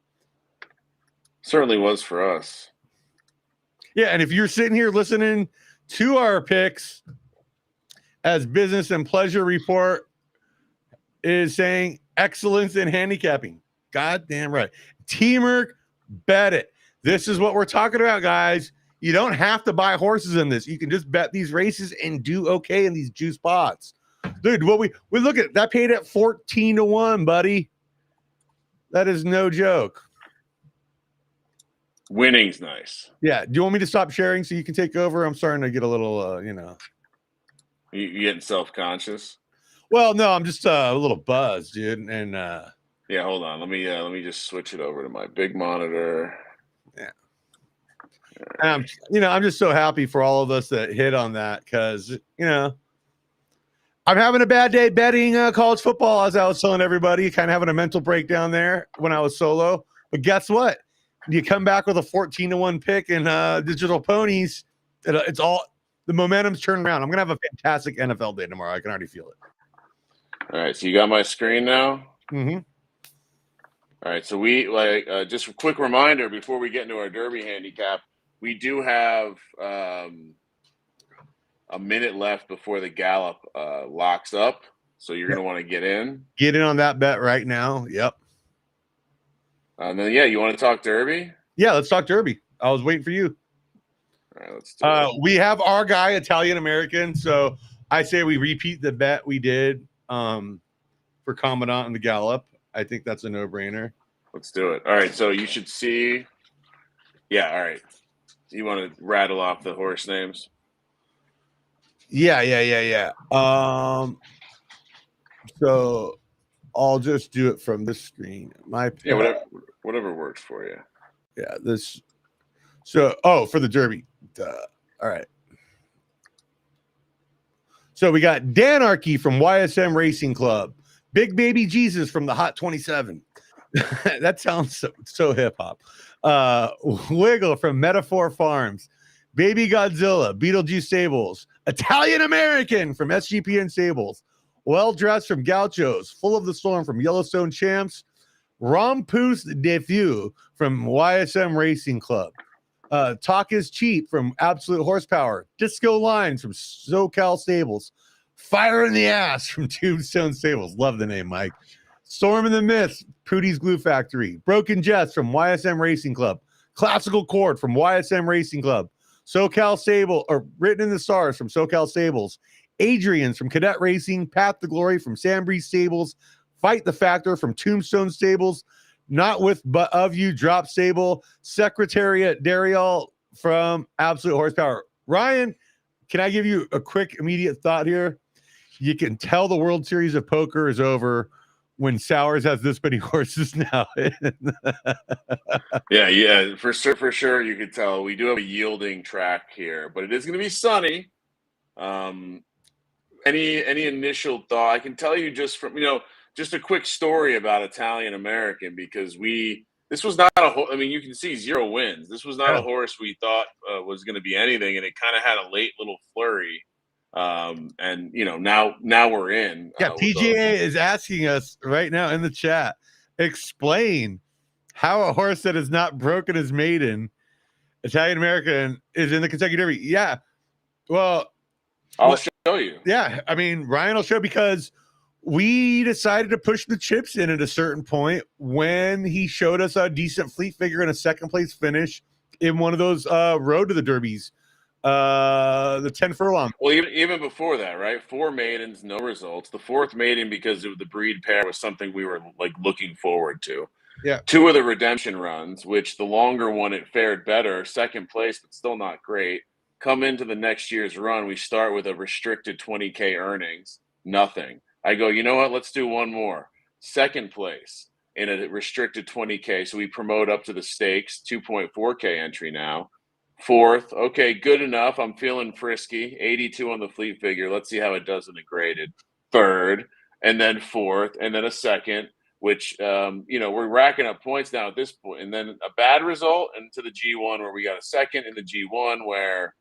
Certainly was for us. Yeah, and if you're sitting here listening to our picks, as Business and Pleasure Report is saying, excellence in handicapping. Goddamn right. Teamwork, bet it. This is what we're talking about, guys. You don't have to buy horses in this. You can just bet these races and do okay in these juice pots. Dude, what we look at that paid at 14-1, buddy. That is no joke. Winning's nice. Yeah. Do you want me to stop sharing so you can take over? I'm starting to get a little, You getting self-conscious? Well, no, I'm just a little buzzed, dude. And yeah, hold on. Let me just switch it over to my big monitor. Yeah. And I'm just so happy for all of us that hit on that because, I'm having a bad day betting college football, as I was telling everybody, kind of having a mental breakdown there when I was solo. But guess what? You come back with a 14-1 pick in digital ponies. It's all the momentum's turned around. I'm going to have a fantastic NFL day tomorrow. I can already feel it. All right. So you got my screen now? Mm-hmm. All right. So we just a quick reminder before we get into our Derby handicap, we do have a minute left before the Gallop locks up. So you're going to want to get in. Get in on that bet right now. Yep. And then, you want to talk Derby? Yeah, let's talk Derby. I was waiting for you. All right, let's do it. We have our guy, Italian-American. So I say we repeat the bet we did for Commandant and the Gallop. I think that's a no-brainer. Let's do it. All right, so you should see. Yeah, all right. You want to rattle off the horse names? Yeah. So I'll just do it from this screen. Whatever works for you. Yeah, this. So, for the Derby. All right. So we got Danarchy from YSM Racing Club, Big Baby Jesus from the Hot 27. That sounds so hip hop. Wiggle from Metaphor Farms, Baby Godzilla, Beetlejuice Stables, Italian American from SGPN Stables, Well Dressed from Gauchos, Full of the Storm from Yellowstone Champs, Rompoose de Few from YSM Racing Club, Talk is Cheap from Absolute Horsepower, Disco Lines from SoCal Stables, Fire in the Ass from Tombstone Stables. Love the name, Mike. Storm in the Mist, Poody's Glue Factory, Broken Jets from YSM Racing Club, Classical Chord from YSM Racing Club, SoCal Stable, or Written in the Stars from SoCal Stables, Adrian's from Cadet Racing, Path to Glory from Sandbreeze Stables, Fight the Factor from Tombstone Stables, Not With But Of You Drop Stable, Secretariat Darial from Absolute Horsepower. Ryan, can I give you a quick immediate thought here? You can tell the World Series of Poker is over when Sowers has this many horses now. Yeah, for sure. You could tell we do have a yielding track here, but it is going to be sunny. Any initial thought? I can tell you just from just a quick story about Italian American, because this was not you can see 0 wins. This was not a horse we thought was going to be anything, and it kind of had a late little flurry. And now we're in. Yeah, PGA is asking us right now in the chat, explain how a horse that has not broken his maiden, Italian American, is in the Kentucky Derby. Yeah, well, I'll show you. Yeah, I mean, Ryan will show, because we decided to push the chips in at a certain point when he showed us a decent fleet figure and a second place finish in one of those road to the Derbies. The 10 furlong. Well, even before that, right? 4 maidens, no results. The 4th maiden, because of the breed pair, was something we were looking forward to. Yeah. 2 of the redemption runs, which the longer one, it fared better, second place, but still not great. Come into the next year's run, we start with a restricted 20K earnings, nothing. I go, you know what? Let's do one more. Second place in a restricted 20K, so we promote up to the stakes, 2.4K entry now. 4th, okay, good enough. I'm feeling frisky. 82 on the fleet figure. Let's see how it does in the graded. 3rd, and then 4th, and then a 2nd, which, we're racking up points now at this point. And then a bad result into the G1, where we got a 2nd in the G1, where,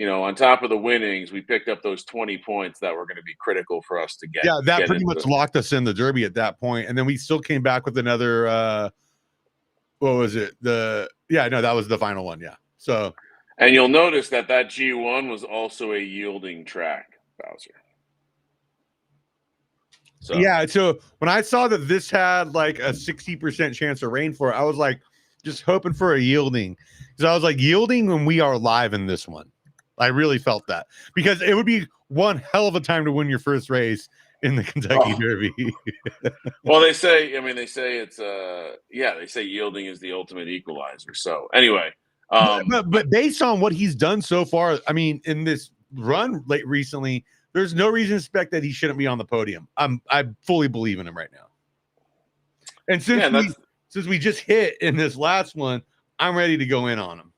on top of the winnings, we picked up those 20 points that were going to be critical for us to get. Yeah, that pretty much locked us in the Derby at that point. And then we still came back with another, what was it? That was the final one. Yeah. So, and you'll notice that G1 was also a yielding track, Bowser. So yeah. So when I saw that this had like a 60% chance of rain for it, I was like just hoping for a yielding, because I was like yielding when we are live in this one. I really felt that, because it would be one hell of a time to win your first race in the Kentucky Derby. well, they say it's they say yielding is the ultimate equalizer. So anyway, But based on what he's done so far, I mean, in this run recently, there's no reason to expect that he shouldn't be on the podium. I fully believe in him right now. And since we just hit in this last one, I'm ready to go in on him.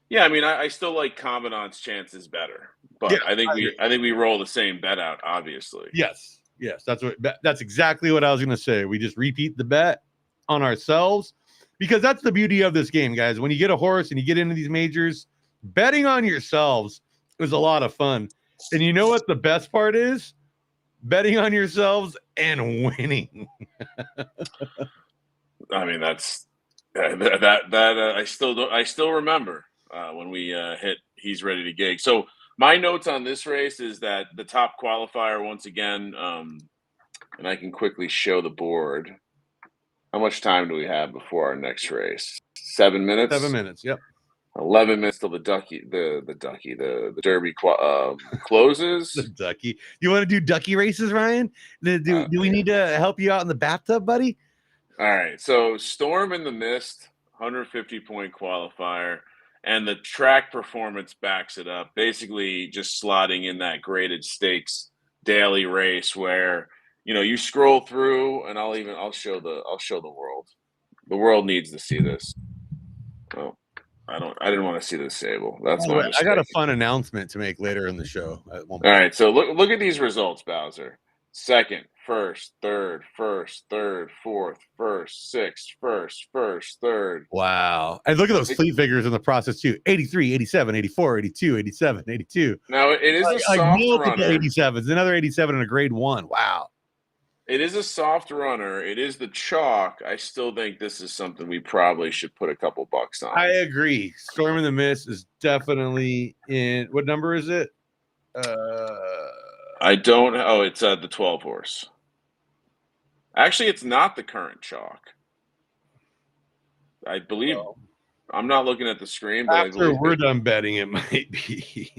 Yeah, I mean, I still like Commandant's chances better, but Yeah, I think we roll the same bet out, obviously. Yes, that's exactly what I was going to say. We just repeat the bet on ourselves, because that's the beauty of this game, guys. When you get a horse and you get into these majors, betting on yourselves is a lot of fun. And you know what the best part is? Betting on yourselves and winning. I mean, that's that I still remember when we hit he's ready to gig. So my notes on this race is that the top qualifier once again, and I can quickly show the board. How much time do we have before our next race? 7 minutes. 7 minutes. Yep. 11 minutes till the Derby closes. The ducky. You want to do ducky races, Ryan? Do we need to help you out in the bathtub, buddy? All right. So Storm in the Mist, 150-point qualifier, and the track performance backs it up. Basically, just slotting in that graded stakes daily race where you scroll through, and I'll show the world. The world needs to see this. Oh, I didn't want to see this Sable. That's my mistake. I got a fun announcement to make later in the show. All right, so look at these results, Bowser. Second, first, third, fourth, first, sixth, first, third. Wow. And look at those fleet figures in the process too. 83, 87, 84, 82, 87, 82. Now it is a soft runner. 87s, another 87 in a grade 1. Wow. It is a soft runner. It is the chalk. I still think this is something we probably should put a couple bucks on. I agree. Storm in the Mist is definitely in. What number is it? I don't. Oh, it's the 12 horse. Actually, it's not the current chalk. I believe. Oh. I'm not looking at the screen, but after we're done betting, it might be.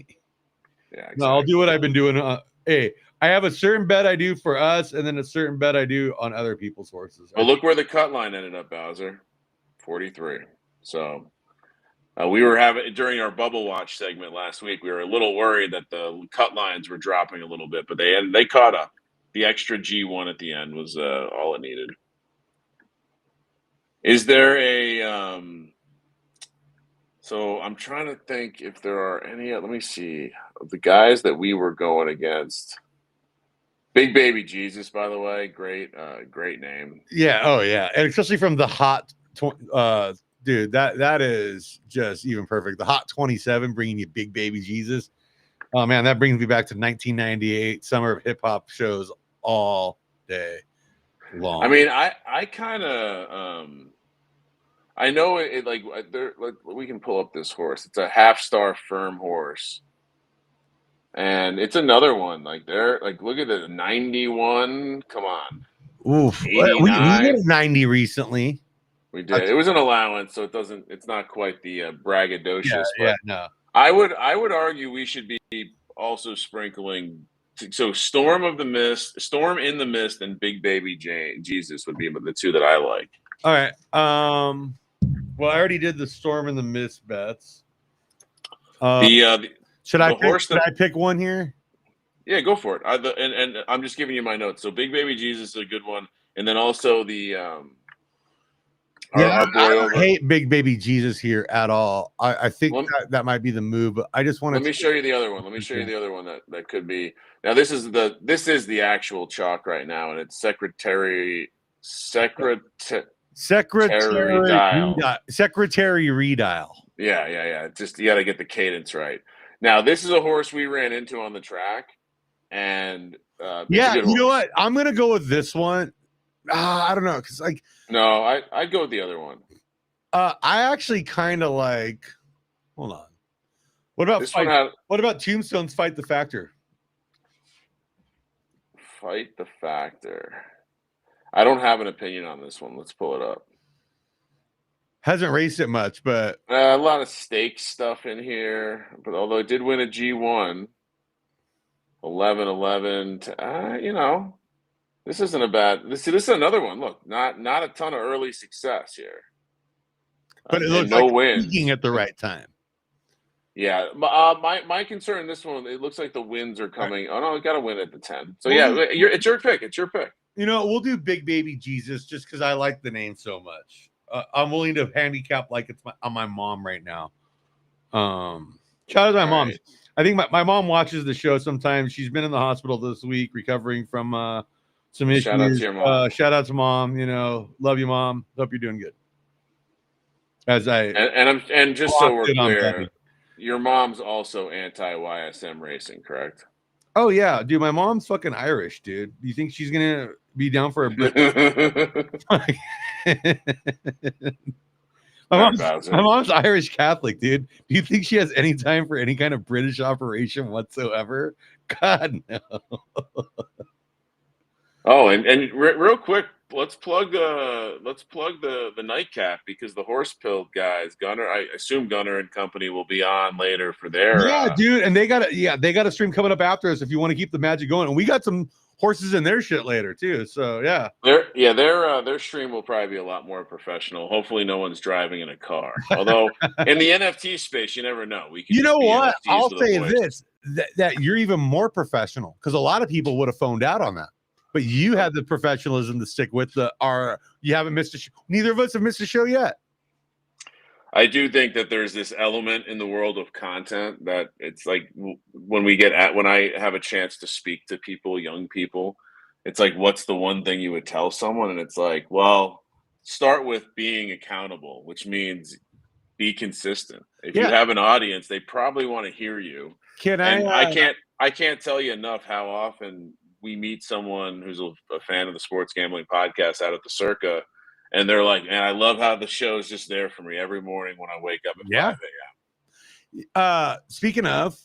Yeah. Exactly. No, I'll do what I've been doing. Hey, I have a certain bet I do for us, and then a certain bet I do on other people's horses. Well, look where the cut line ended up, Bowser. 43. So we were having during our bubble watch segment last week. We were a little worried that the cut lines were dropping a little bit, but they caught up. The extra G1 at the end was all it needed. Is there a? So I'm trying to think if there are any. Let me see the guys that we were going against. Big Baby Jesus, by the way, great name. Yeah, oh yeah, and especially from the hot, dude, that is just even perfect. The hot 27 bringing you Big Baby Jesus. Oh man, that brings me back to 1998 summer of hip hop shows all day long. I mean, I kind of I know it like we can pull up this horse. It's a half star firm horse. And it's another one. Like look at the 91. Come on. Oof. We hit 90 recently. We did. It was an allowance, so it's not quite the braggadocious. Yeah, no. I would argue we should be also sprinkling. So Storm in the Mist, and Big Baby Jesus would be the two that I like. All right. Well, I already did the Storm in the Mist bets. Should I pick one here? Yeah, go for it. And I'm just giving you my notes. So Big Baby Jesus is a good one, and then also the I don't hate Big Baby Jesus here at all. I think that might be the move, but I just want to. Let me show you the other one. That could be. Now this is the actual chalk right now, and it's Secretary Redial. Yeah. Just you got to get the cadence right. Now this is a horse we ran into on the track, and you know what? I'm gonna go with this one. I don't know, because no, I'd go with the other one. I actually kind of like. Hold on. What about Tombstone's Fight the Factor? Fight the Factor. I don't have an opinion on this one. Let's pull it up. Hasn't raced it much, but A lot of stake stuff in here. But although it did win a G1, 11-11. You know, this isn't a bad. This is another one. Look, not a ton of early success here. but it looks no like wins peaking at the right time. Yeah, my concern this one, it looks like the wins are coming. Oh no, we got to win at the 10. So yeah, it's your pick. It's your pick. You know, we'll do Big Baby Jesus just because I like the name so much. I'm willing to handicap like it's on my mom right now. Shout out to my mom. Right. I think my mom watches the show sometimes. She's been in the hospital this week recovering from some issues. Shout out to your mom. Shout out to mom. You know, love you, mom. Hope you're doing good. As I and just so we're clear, your mom's also anti-YSM racing, correct? Oh yeah, dude. My mom's fucking Irish, dude. Do you think she's gonna be down for a Brit? My mom's Irish Catholic, dude. Do you think she has any time for any kind of British operation whatsoever? God, no. Oh, and real quick, let's plug the nightcap because the horse pill guys, Gunner, I assume Gunner and company will be on later for their dude, and they got a stream coming up after us if you want to keep the magic going. And we got some horses in their shit later too. So yeah. Their stream will probably be a lot more professional. Hopefully no one's driving in a car. Although in the NFT space, you never know. You know what? I'll say this that you're even more professional because a lot of people would have phoned out on that. But you have the professionalism to stick with you haven't missed a show. Neither of us have missed a show yet. I do think that there's this element in the world of content that it's like when I have a chance to speak to people, young people, it's like, what's the one thing you would tell someone? And it's like, well, start with being accountable, which means be consistent. If you have an audience, they probably want to hear you. I can't tell you enough how often we meet someone who's a fan of the Sports Gambling Podcast out at the Circa, and they're like, man, I love how the show is just there for me every morning when I wake up at 5 a.m. Speaking of,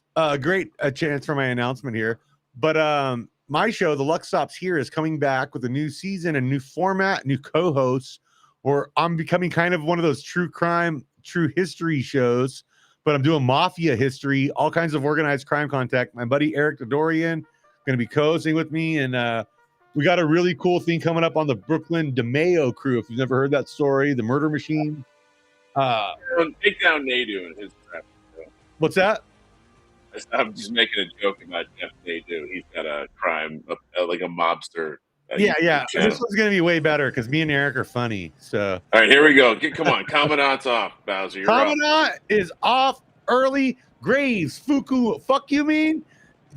great chance for my announcement here, but my show, The Luck Stops Here, is coming back with a new season, a new format, new co-hosts, where I'm becoming kind of one of those true crime, true history shows, but I'm doing mafia history, all kinds of organized crime contact. My buddy Eric Dodorian going to be co-hosting with me, and we got a really cool thing coming up on the Brooklyn DeMeo crew. If you've never heard that story, the murder machine. Take down Nadu and his crap. What's that? I'm just making a joke about Jeff Nadu. He's got a crime, like a mobster. Yeah. This one's going to be way better because me and Eric are funny. So, all right, here we go. Come on, Commandant's off, Bowser. Commandant is off early. Graves, Fuku, fuck you mean?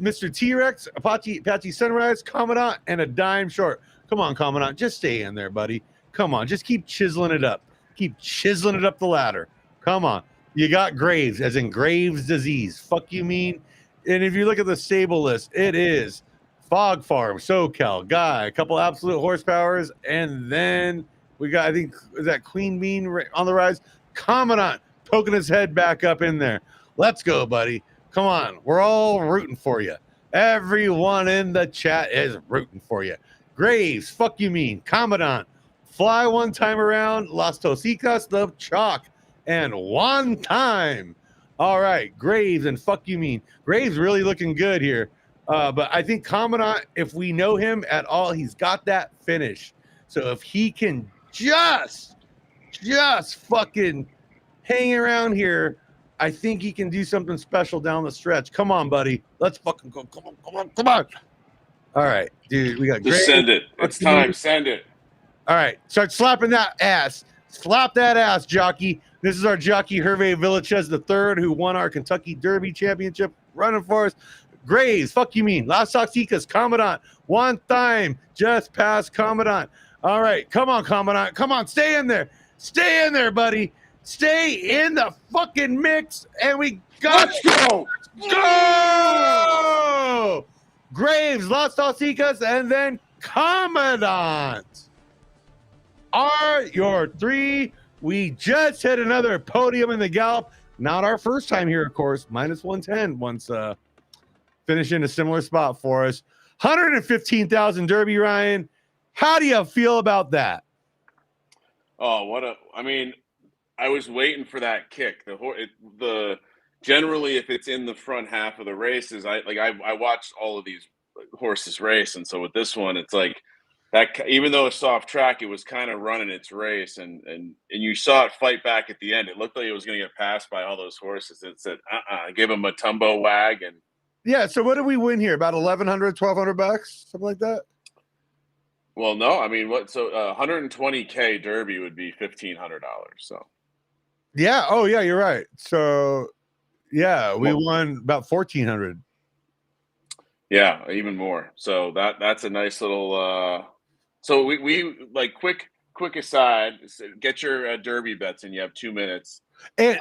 Mr. T-Rex, Apache Sunrise, Commandant, and a dime short. Come on, Commandant. Just stay in there, buddy. Come on. Just keep chiseling it up. Keep chiseling it up the ladder. Come on. You got Graves, as in Graves disease. Fuck you mean? And if you look at the stable list, it is Fog Farm, SoCal, Guy, a couple absolute horsepowers, and then we got, I think, is that Queen Bean on the rise? Commandant poking his head back up in there. Let's go, buddy. Come on, we're all rooting for you. Everyone in the chat is rooting for you. Graves, fuck you mean. Commandant, fly one time around. Las Tosicas, the chalk, and one time. All right, Graves and fuck you mean. Graves really looking good here. But I think Commandant, if we know him at all, he's got that finish. So if he can just fucking hang around here, I think he can do something special down the stretch. Come on, buddy. Let's fucking go. Come on. All right, dude. We got just send it. It's time. Send it. All right. Start slapping that ass. Slap that ass, jockey. This is our jockey, Hervé Villachez III, who won our Kentucky Derby Championship running for us. Graves, fuck you mean. Las Toxicas, Commandant. One time. Just past Commandant. All right. Come on, Commandant. Come on. Stay in there. Stay in there, buddy. Stay in the fucking mix, and we got go! Graves, Las Tosicas, and then Commandant are your three. We just hit another podium in the Gallop. Not our first time here, of course. -110 once finishing a similar spot for us. 115,000 Derby, Ryan. How do you feel about that? Oh, I mean, I was waiting for that kick. Generally, if it's in the front half of the races, I watched all of these horses race, and so with this one, it's like that. Even though it's soft track, it was kind of running its race, and you saw it fight back at the end. It looked like it was going to get passed by all those horses. It said, give him a tumbo wag, and yeah. So what did we win here? About $1,100 something like that. Well, no, I mean, 120K Derby would be $1,500. So, yeah. Oh, yeah, you're right. So, yeah, we won about 1,400. Yeah, even more. So that's a nice little. So we like quick aside. Get your Derby bets, and you have 2 minutes. And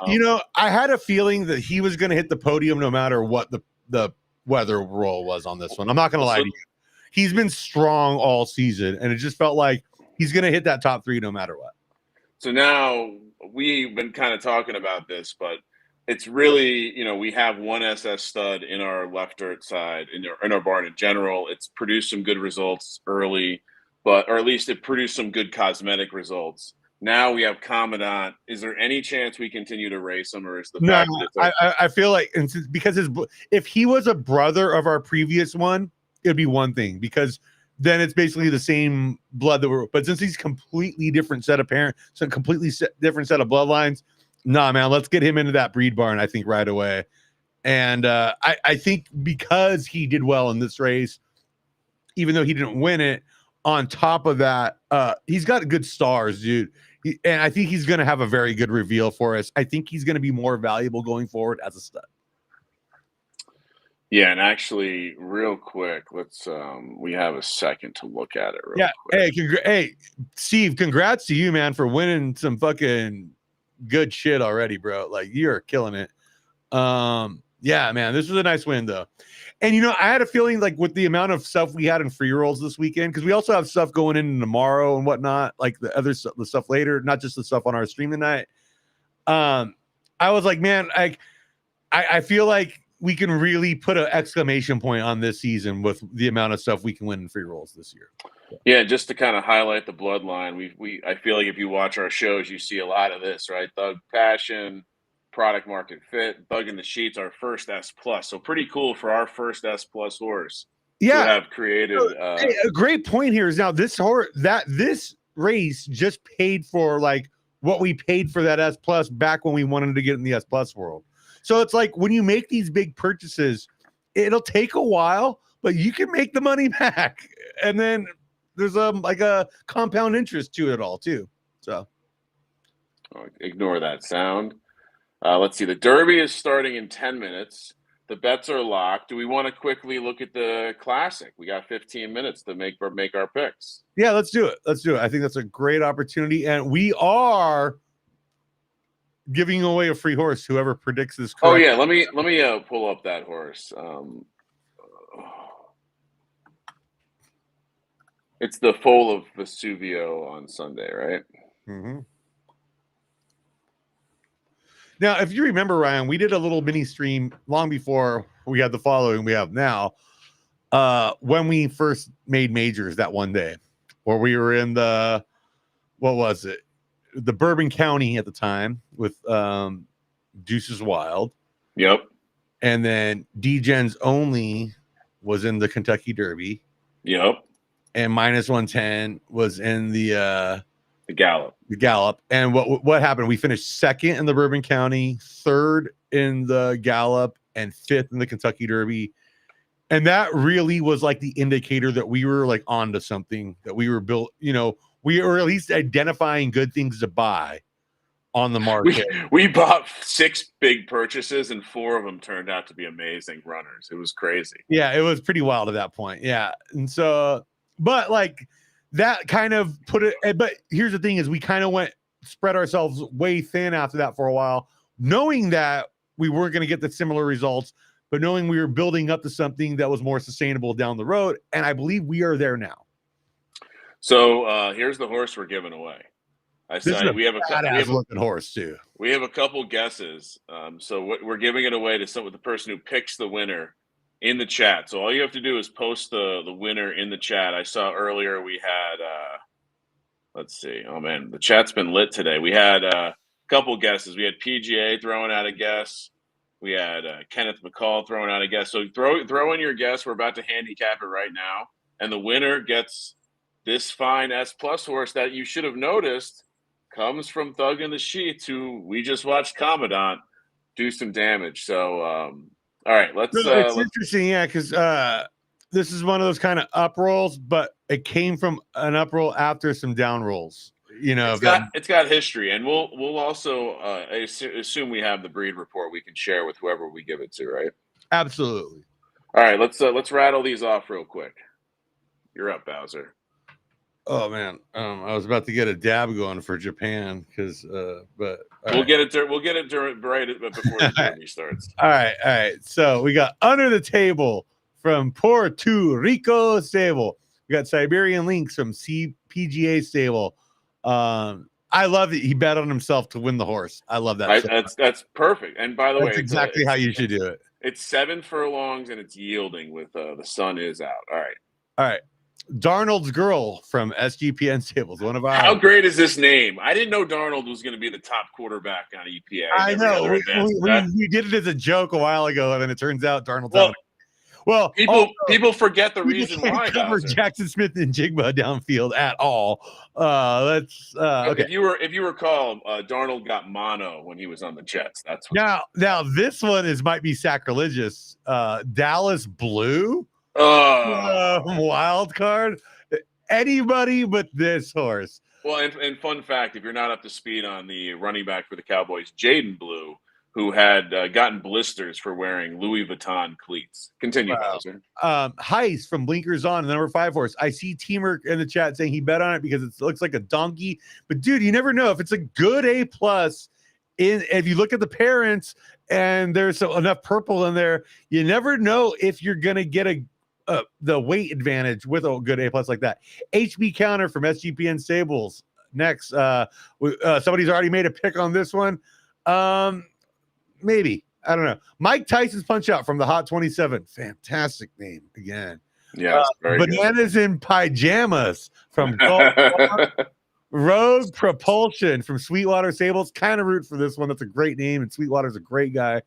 I had a feeling that he was going to hit the podium no matter what the weather roll was on this one. I'm not going to lie to you. He's been strong all season, and it just felt like he's going to hit that top 3 no matter what. So now we've been kind of talking about this, but it's really, we have one SS stud in our left dirt side in our barn in general. It's produced some good results early, or at least it produced some good cosmetic results. Now we have Commandant. Is there any chance we continue to race him, or is the fact that I feel like, and because if he was a brother of our previous one, it'd be one thing, because then it's basically the same blood but since he's completely different set of parents, so completely different set of bloodlines, nah, man, let's get him into that breed barn, I think, right away. And I think because he did well in this race, even though he didn't win it, on top of that, he's got good stars, dude. And I think he's going to have a very good reveal for us. I think he's going to be more valuable going forward as a stud. Yeah, and actually, real quick, let's we have a second to look at it real quick. Hey, Steve, congrats to you, man, for winning some fucking good shit already, bro. Like, you're killing it. Yeah, man, this was a nice win, though. And, I had a feeling, like, with the amount of stuff we had in free rolls this weekend, because we also have stuff going in tomorrow and whatnot, like the stuff later, not just the stuff on our stream tonight. I was like, man, I feel like we can really put an exclamation point on this season with the amount of stuff we can win in free rolls this year. Yeah, just to kind of highlight the bloodline, I feel like if you watch our shows, you see a lot of this, right? Thug Passion, Product Market Fit, Thug in the Sheets, our first S plus. So pretty cool for our first S plus horse. Yeah, to have created. A great point here is now this race just paid for like what we paid for that S plus back when we wanted to get in the S plus world. So it's like when you make these big purchases, it'll take a while, but you can make the money back. And then there's like a compound interest to it all too. So ignore that sound. Let's see. The Derby is starting in 10 minutes. The bets are locked. Do we want to quickly look at the Classic? We got 15 minutes to make our picks. Yeah, let's do it. I think that's a great opportunity. And we are giving away a free horse, whoever predicts this correct. Oh yeah, let me pull up that horse. It's the foal of Vesuvio on Sunday, right? Mm-hmm. Now, if you remember, Ryan, we did a little mini stream long before we had the following we have now, when we first made majors that one day, where we were in the Bourbon County at the time with Deuces Wild. Yep. And then D-Gens Only was in the Kentucky Derby. Yep. And -110 was in the Gallop. The Gallop. And what happened? We finished second in the Bourbon County, third in the Gallop, and fifth in the Kentucky Derby. And that really was like the indicator that we were like onto something, that we were built, we were at least identifying good things to buy on the market. We bought 6 big purchases, and 4 of them turned out to be amazing runners. It was crazy. Yeah, it was pretty wild at that point. Yeah. And so, but like that kind of put it, but here's the thing is we kind of spread ourselves way thin after that for a while, knowing that we weren't going to get the similar results, but knowing we were building up to something that was more sustainable down the road. And I believe we are there now. So here's the horse we're giving away. We have a looking horse too. We have a couple guesses. So we're giving it away to the person who picks the winner in the chat. So all you have to do is post the winner in the chat. I saw earlier we had let's see. Oh man, the chat's been lit today. We had a couple guesses. We had PGA throwing out a guess. We had Kenneth McCall throwing out a guess. So throw in your guess. We're about to handicap it right now, and the winner gets this fine S Plus horse that you should have noticed comes from Thug in the Sheets, who we just watched Commandant do some damage. So all right, let's. It's interesting, yeah, because this is one of those kind of up rolls, but it came from an up roll after some down rolls. You know, it's got history, and we'll also assume we have the breed report we can share with whoever we give it to, right? Absolutely. All right, let's rattle these off real quick. You're up, Bowser. Oh man, I was about to get a dab going for Japan because, but we'll get it during right before the Derby starts. All right. So we got Under the Table from Puerto Rico Stable. We got Siberian Lynx from PGA Stable. I love it. He bet on himself to win the horse. I love that. That's perfect. And by the way, that's exactly how you should do it. It's 7 furlongs and it's yielding with the sun is out. All right. Darnold's Girl from SGPN Stables. One of our. How great is this name? I didn't know Darnold was going to be the top quarterback on EPA. I know. We did it as a joke a while ago, and then it turns out Darnold's out. Well, people forget the reason why. Cover Jackson Smith and Jigba downfield at all. Okay. If you recall, Darnold got mono when he was on the Jets. That's what now this one might be sacrilegious. Dallas Blue. Wild card. Anybody but this horse. Well, and fun fact, if you're not up to speed on the running back for the Cowboys, Jaden Blue, who had gotten blisters for wearing Louis Vuitton cleats. Continue, Bowser. Heist from Blinkers On, the number 5 horse. I see Teamer in the chat saying he bet on it because it looks like a donkey. But dude, you never know if it's a good A+. If you look at the parents and there's enough purple in there, you never know if you're gonna get the weight advantage with a good A+ like that. HB Counter from SGPN Stables. Next, somebody's already made a pick on this one. Maybe. I don't know. Mike Tyson's Punch Out from the Hot 27. Fantastic name again. Yeah, Bananas good. in Pajamas from Rogue Propulsion from Sweetwater Stables. Kind of root for this one. That's a great name, and Sweetwater's a great guy.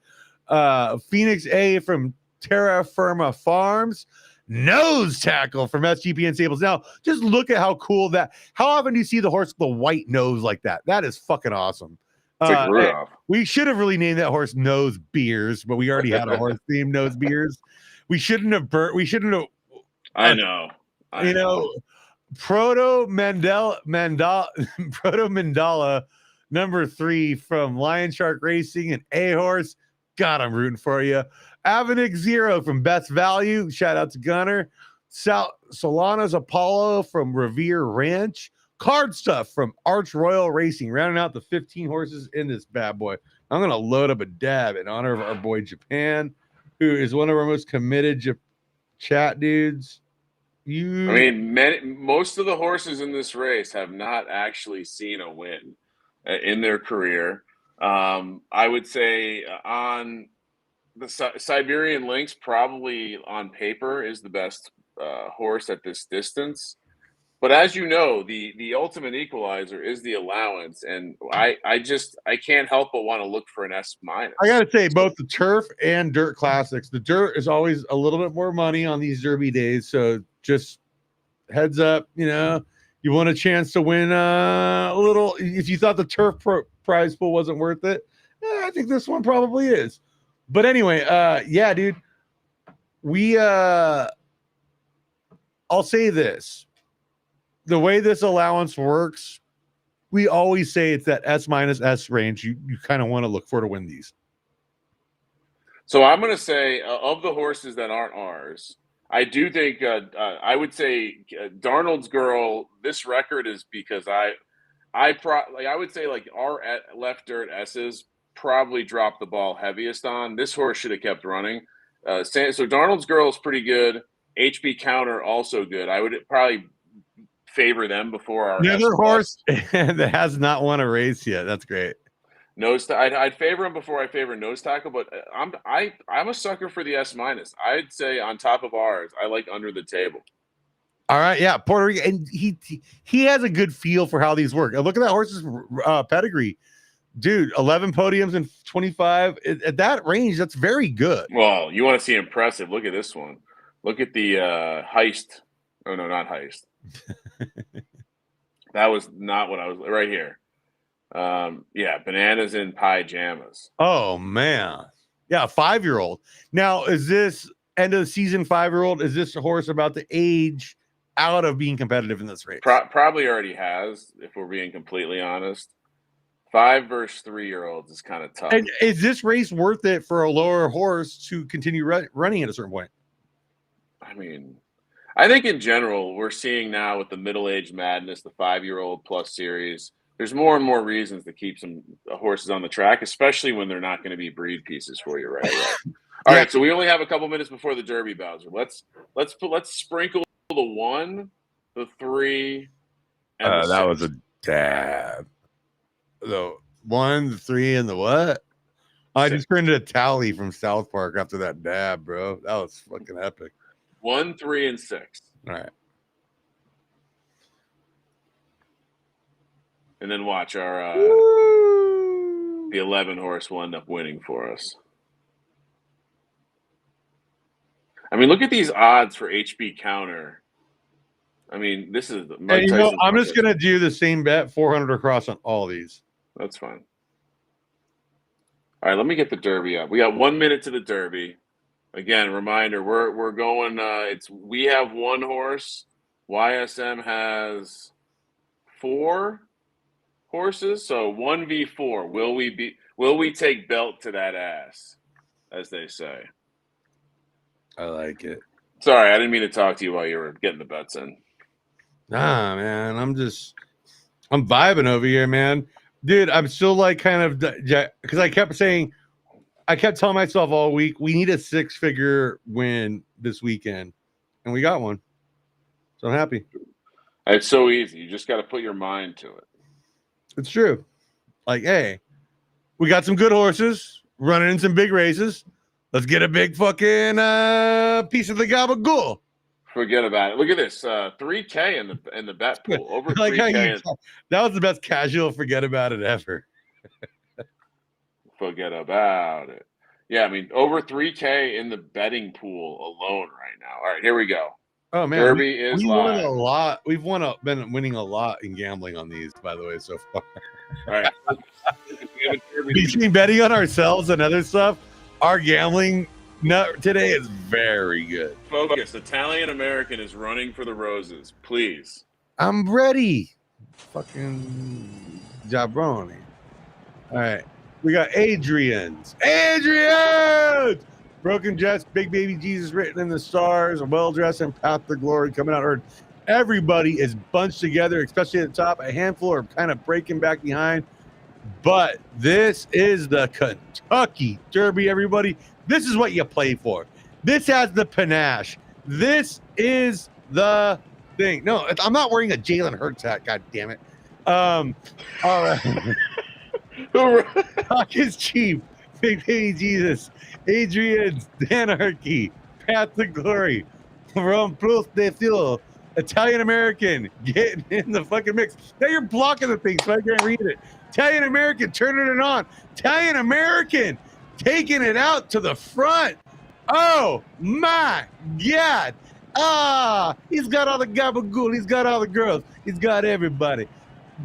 Phoenix A from Terra Firma Farms. Nose Tackle from SGPN Stables. Now, just look at how cool that. How often do you see the horse with the white nose like that? That is fucking awesome. We should have really named that horse Nose Beers, but we already had a horse named Nose Beers. We shouldn't have. I know. Proto Mandala number 3 from Lion Shark Racing and A Horse. God, I'm rooting for you. Avenic Zero from Best Value. Shout out to Gunner. Solana's Apollo from Revere Ranch. Card Stuff from Arch Royal Racing. Rounding out the 15 horses in this bad boy. I'm going to load up a dab in honor of our boy Japan, who is one of our most committed chat dudes. Most of the horses in this race have not actually seen a win in their career. I would say on the Siberian Lynx, probably on paper, is the best horse at this distance. But as you know, the ultimate equalizer is the allowance, and I can't help but want to look for an S-. I gotta say, both the turf and dirt classics. The dirt is always a little bit more money on these Derby days, so just heads up. You want a chance to win a little. If you thought the turf prize pool wasn't worth it, I think this one probably is. But anyway, yeah, dude, I'll say this. The way this allowance works, we always say it's that S- S range. You kind of want to look for to win these. So I'm going to say of the horses that aren't ours, I do think I would say Darnold's Girl. This record is because I would say like our left dirt S's probably dropped the ball heaviest on. This horse should have kept running. So Darnold's Girl is pretty good. HB Counter also good. I would probably favor them before our other horse that has not won a race yet. That's great. I'd favor him before I favor nose tackle, but I'm a sucker for the S-. I'd say on top of ours, I like under the table. All right, yeah, Puerto Rico, and he has a good feel for how these work. And look at that horse's pedigree, dude. 11 podiums and 25 at that range. That's very good. Well, you want to see impressive? Look at this one. Look at the heist. Oh no, not heist. That was not what I was right here. Yeah, bananas in pajamas. Oh man, yeah, 5-year-old. Now, is this end of the season 5-year-old? Is this a horse about to age out of being competitive in this race? Probably already has, if we're being completely honest. 5 versus 3-year-olds is kind of tough. And is this race worth it for a lower horse to continue running at a certain point? I mean, I think in general, we're seeing now with the middle-aged madness, the 5-year-old plus series, there's more and more reasons to keep some horses on the track, especially when they're not going to be breed pieces for you right away. All right, so we only have a couple minutes before the Derby, Bowser. Let's sprinkle the 1, the 3, and the 6. That was a dab. The 1, the 3, and the what? I just turned into a tally from South Park after that dab, bro. That was fucking epic. 1, 3, and 6. All right. And then watch our the 11 horse will end up winning for us. I mean, look at these odds for HB Counter. I mean, this is Mike Tyson's I'm just gonna do the same bet, 400 across on all these. That's fine. All right, let me get the Derby up. We got 1 minute to the Derby. Again, reminder: we're going. We have 1 horse. YSM has 4 horses, so 1v4. Will we take belt to that ass, as they say? I like it. Sorry, I didn't mean to talk to you while you were getting the bets in. Nah, man, I'm vibing over here, man. Dude, I'm still like kind of because I kept telling myself all week we need a 6-figure win this weekend, and we got one. So I'm happy. It's so easy. You just got to put your mind to it. It's true. Like, hey, we got some good horses running in some big races. Let's get a big fucking piece of the gabagool. Forget about it. Look at this, 3K in the bet pool. Over 3K. That was the best casual forget about it ever. Forget about it. Yeah, I mean, over 3K in the betting pool alone right now. All right, here we go. Oh man, Derby is live. Won a lot. We've been winning a lot in gambling on these, by the way, so far. All right. Between betting on ourselves and other stuff, our gambling today is very good. Focus. Italian American is running for the roses. Please. I'm ready. Fucking jabroni. All right. We got Adrian's. Broken Jets, Big Baby Jesus written in the stars, a well-dressed and Path to Glory coming out. Everybody is bunched together, especially at the top. A handful are kind of breaking back behind. But this is the Kentucky Derby, everybody. This is what you play for. This has the panache. This is the thing. No, I'm not wearing a Jalen Hurts hat. God damn it. All right. Talk is cheap. Big Baby Jesus. Adrian's Anarchy. Path to Glory. From Plus de Fuel. Italian American. Getting in the fucking mix. Now you're blocking the thing so I can't read it. Italian American turning it on. Italian American taking it out to the front. Oh my God. He's got all the gabagool. He's got all the girls. He's got everybody.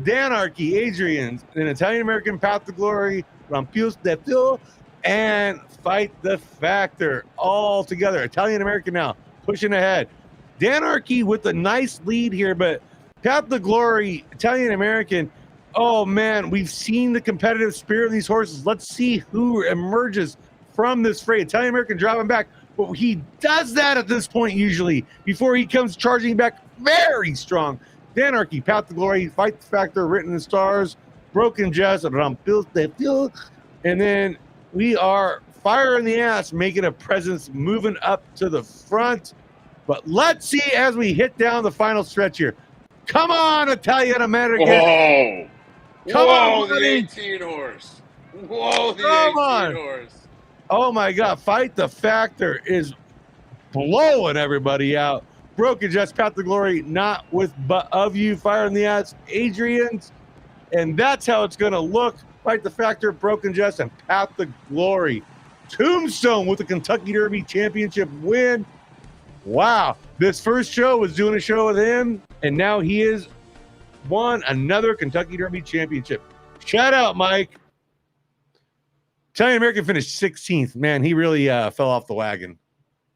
Danarchy, Adrian's, an Italian American, Path to Glory, Rampius de Fuel, and Fight the Factor all together. Italian American now pushing ahead. Danarchy with a nice lead here, but Path to Glory, Italian American. Oh man, we've seen the competitive spirit of these horses. Let's see who emerges from this fray. Italian American dropping back, but he does that at this point usually before he comes charging back very strong. Danarchy, Path to Glory, Fight the Factor, written in stars, Broken Jazz, Rampils de Fuel, and then we are fire in the ass, making a presence, moving up to the front. But let's see as we hit down the final stretch here. Come on, Italian American. Whoa. Come on, the buddy. 18 horse. Whoa, the Come 18 on. horse. Oh my God. Fight the Factor is blowing everybody out. Broken Jets, Path to Glory, not with but of you, Fire in the Ass, Adrian's. And that's how it's going to look. Fight the Factor, Broken Jets, and Path to Glory. Tombstone with the Kentucky Derby Championship win. Wow. This first show was doing a show with him, and now he is won another Kentucky Derby Championship. Shout out, Mike. Italian American finished 16th. Man, he really fell off the wagon.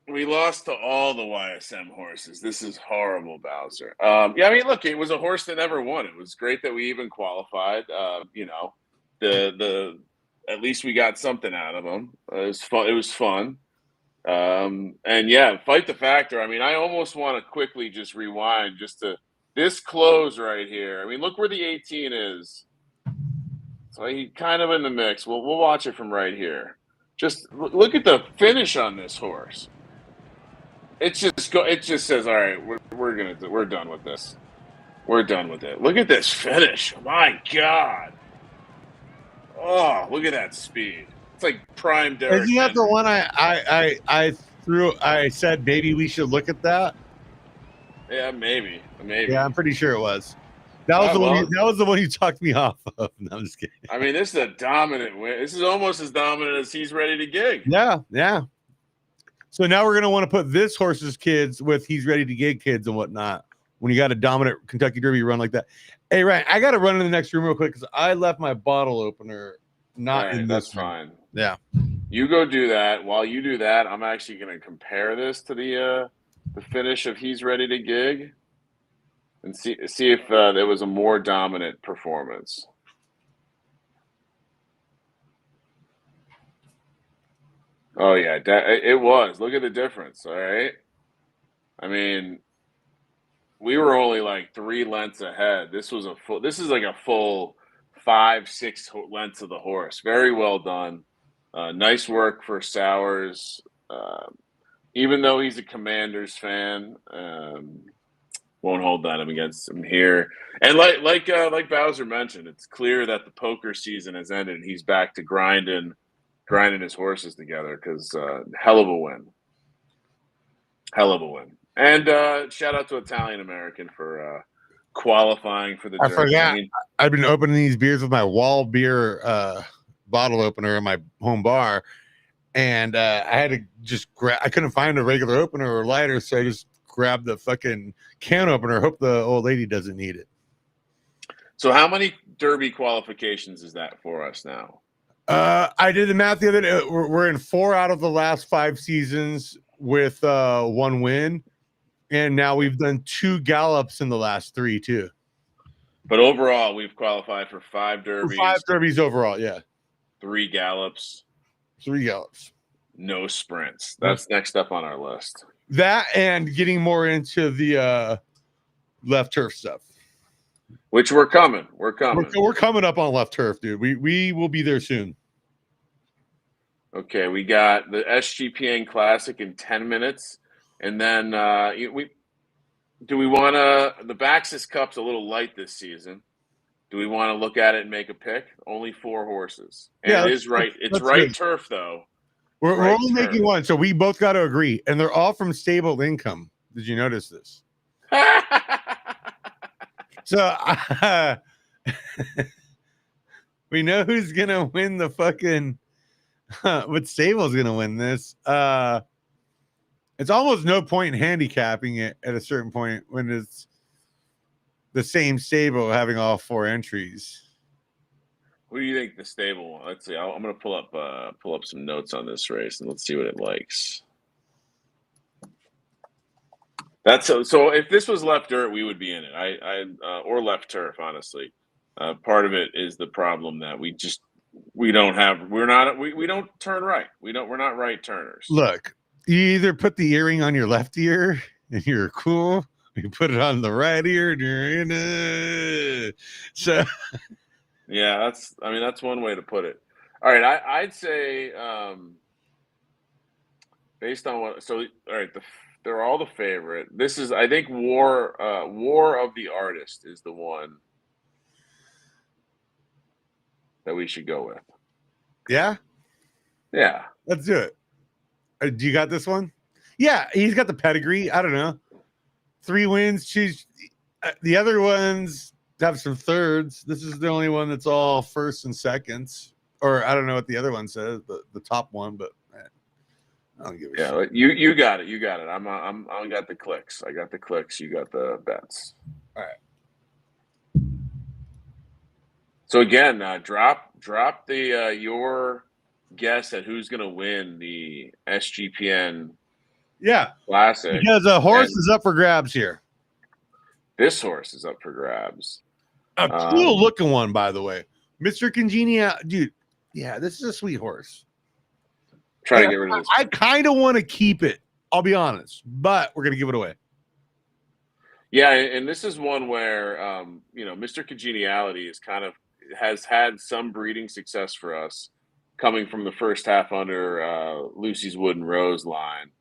We lost to all the YSM horses. This is horrible, Bowser. Yeah, I mean, look, it was a horse that never won. It was great that we even qualified. You know, the at least we got something out of him. It was fun. It was fun. And yeah, Fight the Factor. I mean, I almost want to quickly just rewind just to this close right here. I mean, look where the 18 is. So he kind of in the mix. We'll watch it from right here. Just look at the finish on this horse. It just says, all right, we're done with this. We're done with it. Look at this finish. My God. Oh, look at that speed. It's like prime Derek. Isn't that the one I said maybe we should look at that? Yeah, maybe. Yeah, I'm pretty sure it was. That was the one you talked me off of. No, I'm just kidding. I mean, this is a dominant win. This is almost as dominant as He's Ready to Gig. Yeah. So now we're going to want to put this horse's kids with He's Ready to Gig kids and whatnot when you got a dominant Kentucky Derby run like that. Hey, Ryan, I got to run in the next room real quick because I left my bottle opener not in this. That's fine. Yeah. You go do that. While you do that, I'm actually going to compare this to the finish of He's Ready to Gig and see if there was a more dominant performance. Oh yeah, it was. Look at the difference. All right. I mean, we were only like 3 lengths ahead. This is like a full 5-6 lengths of the horse. Very well done. Nice work for Sowers. Even though he's a Commanders fan, won't hold that against him here. And like Bowser mentioned, it's clear that the poker season has ended. And he's back to grinding his horses together because hell of a win. And shout out to Italian American for qualifying for the Derby. I forgot. I've been opening these beers with my wall beer bottle opener in my home bar, and I had to just grab. I couldn't find a regular opener or lighter, so I just grabbed the fucking can opener. Hope the old lady doesn't need it. So how many Derby qualifications is that for us now? I did the math the other day. We're in 4 out of the last 5 seasons with 1 win. And now we've done 2 gallops in the last 3 too. But overall, we've qualified for 5 derbies. 5 derbies overall, yeah. 3 gallops. 3 gallops. No sprints. That's next up on our list. That and getting more into the left turf stuff. Which we're coming. We're coming up on left turf, dude. We will be there soon. Okay, we got the SGPN Classic in 10 minutes. And then the Baxis Cup's a little light this season. Do we want to look at it and make a pick? Only 4 horses. And yeah, it is right. It's right good. Turf though. We're only making 1, so we both got to agree. And they're all from stable income. Did you notice this? So we know who's gonna win the fucking what stable's gonna win this. It's almost no point in handicapping it at a certain point when it's the same stable having all 4 entries. What do you think the stable one? Let's see. I'm going to pull up some notes on this race and let's see what it likes. That's so. If this was left dirt, we would be in it. Or left turf, honestly. Part of it is the problem that we don't turn right. We're not right turners. Look. You either put the earring on your left ear and you're cool, you put it on the right ear and you're in it. So yeah, that's one way to put it. All right, I'd say based on what all right, they're all the favorite. This is I think War of the Artist is the one that we should go with. Yeah, Yeah. let's do it. Do you got this one? Yeah, he's got the pedigree. I don't know. 3 wins. The other ones have some thirds. This is the only one that's all firsts and seconds. Or I don't know what the other one says, the top one, but I don't give a shit. You got it. You got it. I got the clicks. I got the clicks. You got the bets. All right. So again, drop the your guess at who's going to win the SGPN Yeah, Classic. because a horse is up for grabs here. This horse is up for grabs. A cool looking one, by the way. Mr. Congenial, dude. Yeah, this is a sweet horse. Try to get rid of this. I kind of want to keep it. I'll be honest, but we're gonna give it away. Yeah, and this is one where Mr. Congeniality has had some breeding success for us, coming from the first half under Lucy's Wood and Rose line,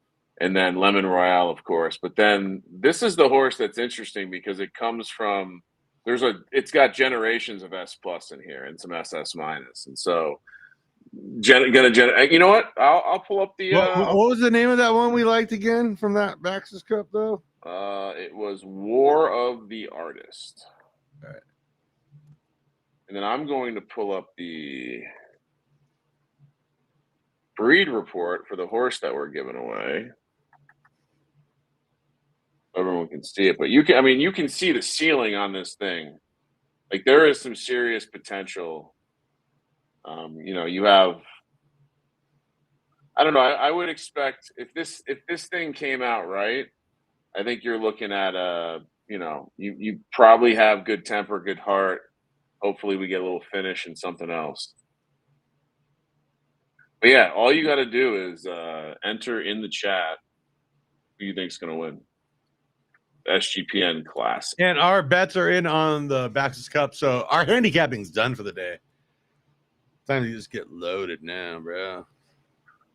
and then Lemon Royale, of course. But then this is the horse that's interesting because it comes from it's got generations of S plus in here and some SS minus, and so you know what? I'll pull up the. What was the name of that one we liked again from that Baxter's Cup though? It was War of the Artist. All right. And then I'm going to pull up the breed report for the horse that we're giving away. Everyone can see it, but you can see the ceiling on this thing. Like there is some serious potential. You have. I don't know. I would expect if this thing came out right, I think you're looking at you probably have good temper, good heart. Hopefully we get a little finish and something else. But yeah, all you got to do is enter in the chat who you think's going to win. SGPN Classic. And our bets are in on the Baxter's Cup, so our handicapping's done for the day. Time to just get loaded now, bro.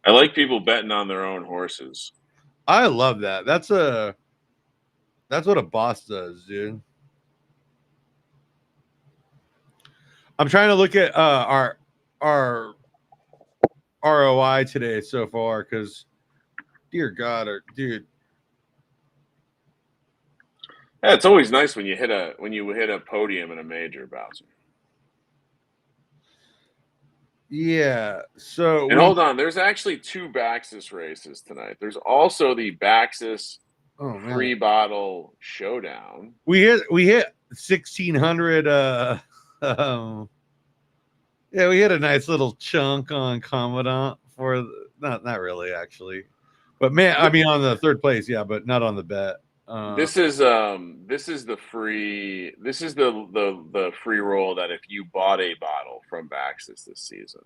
I like people betting on their own horses. I love that. That's what a boss does, dude. I'm trying to look at our ROI today so far because, dear God, dude. Yeah, it's always nice when you hit a podium in a major, Bowser. Yeah. So and hold on, there's actually 2 Baxis races tonight. There's also the Baxis free bottle showdown. We hit 1,600. Yeah, we hit a nice little chunk on Commandant for not really actually, but man, I mean on the 3rd place, yeah, but not on the bet. This is the free roll that if you bought a bottle from Baxis this season.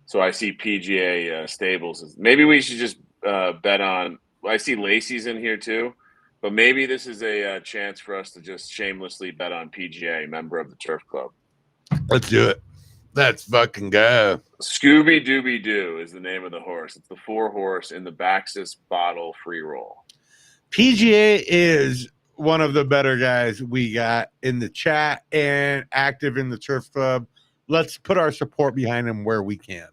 So I see PGA Stables. Maybe we should just bet on. I see Lacey's in here too, but maybe this is a chance for us to just shamelessly bet on PGA, member of the Turf Club. Let's do it. Let's fucking go. Scooby Dooby Doo is the name of the horse. It's the 4 horse in the Baxis bottle free roll. PGA is one of the better guys we got in the chat and active in the Turf Club. Let's put our support behind him where we can.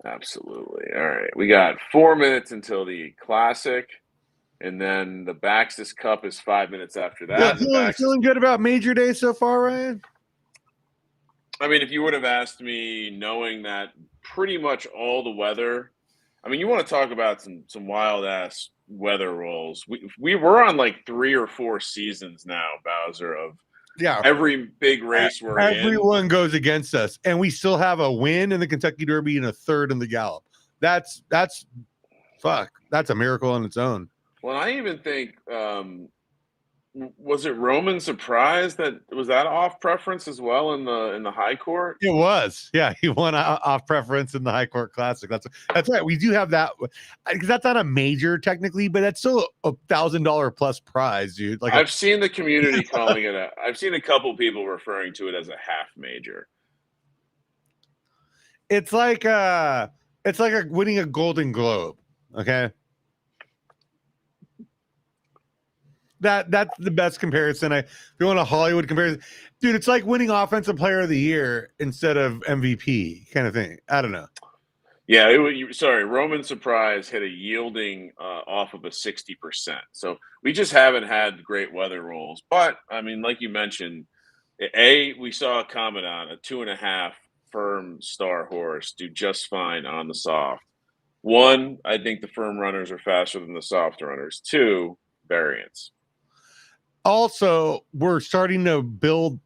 Absolutely. All right. We got 4 minutes until the Classic, and then the Baxis Cup is 5 minutes after that. Feeling good about Major Day so far, Ryan? I mean, if you would have asked me knowing that pretty much all the weather, I mean, you want to talk about some wild-ass weather rolls. We were on like 3 or 4 seasons now, Bowser, of every big race we're in. Everyone goes against us, and we still have a win in the Kentucky Derby and a 3rd in the Gallop. That's a miracle on its own. Well, I even think was it Roman Surprise that off preference as well in the High Court? It was, yeah. He won off preference in the High Court Classic. That's right. We do have that because that's not a major technically, but that's still $1,000 plus prize, dude. Like I've seen the community calling it I've seen a couple people referring to it as a half major. It's like winning a Golden Globe. Okay. That's the best comparison. If you want a Hollywood comparison, dude, it's like winning Offensive Player of the Year instead of MVP kind of thing. I don't know. Yeah, Roman Surprise hit a yielding off of a 60%. So we just haven't had great weather rolls. But I mean, like you mentioned, we saw a Commandant, a 2.5 firm star horse, do just fine on the soft. One, I think the firm runners are faster than the soft runners. Two, variance. Also, we're starting to build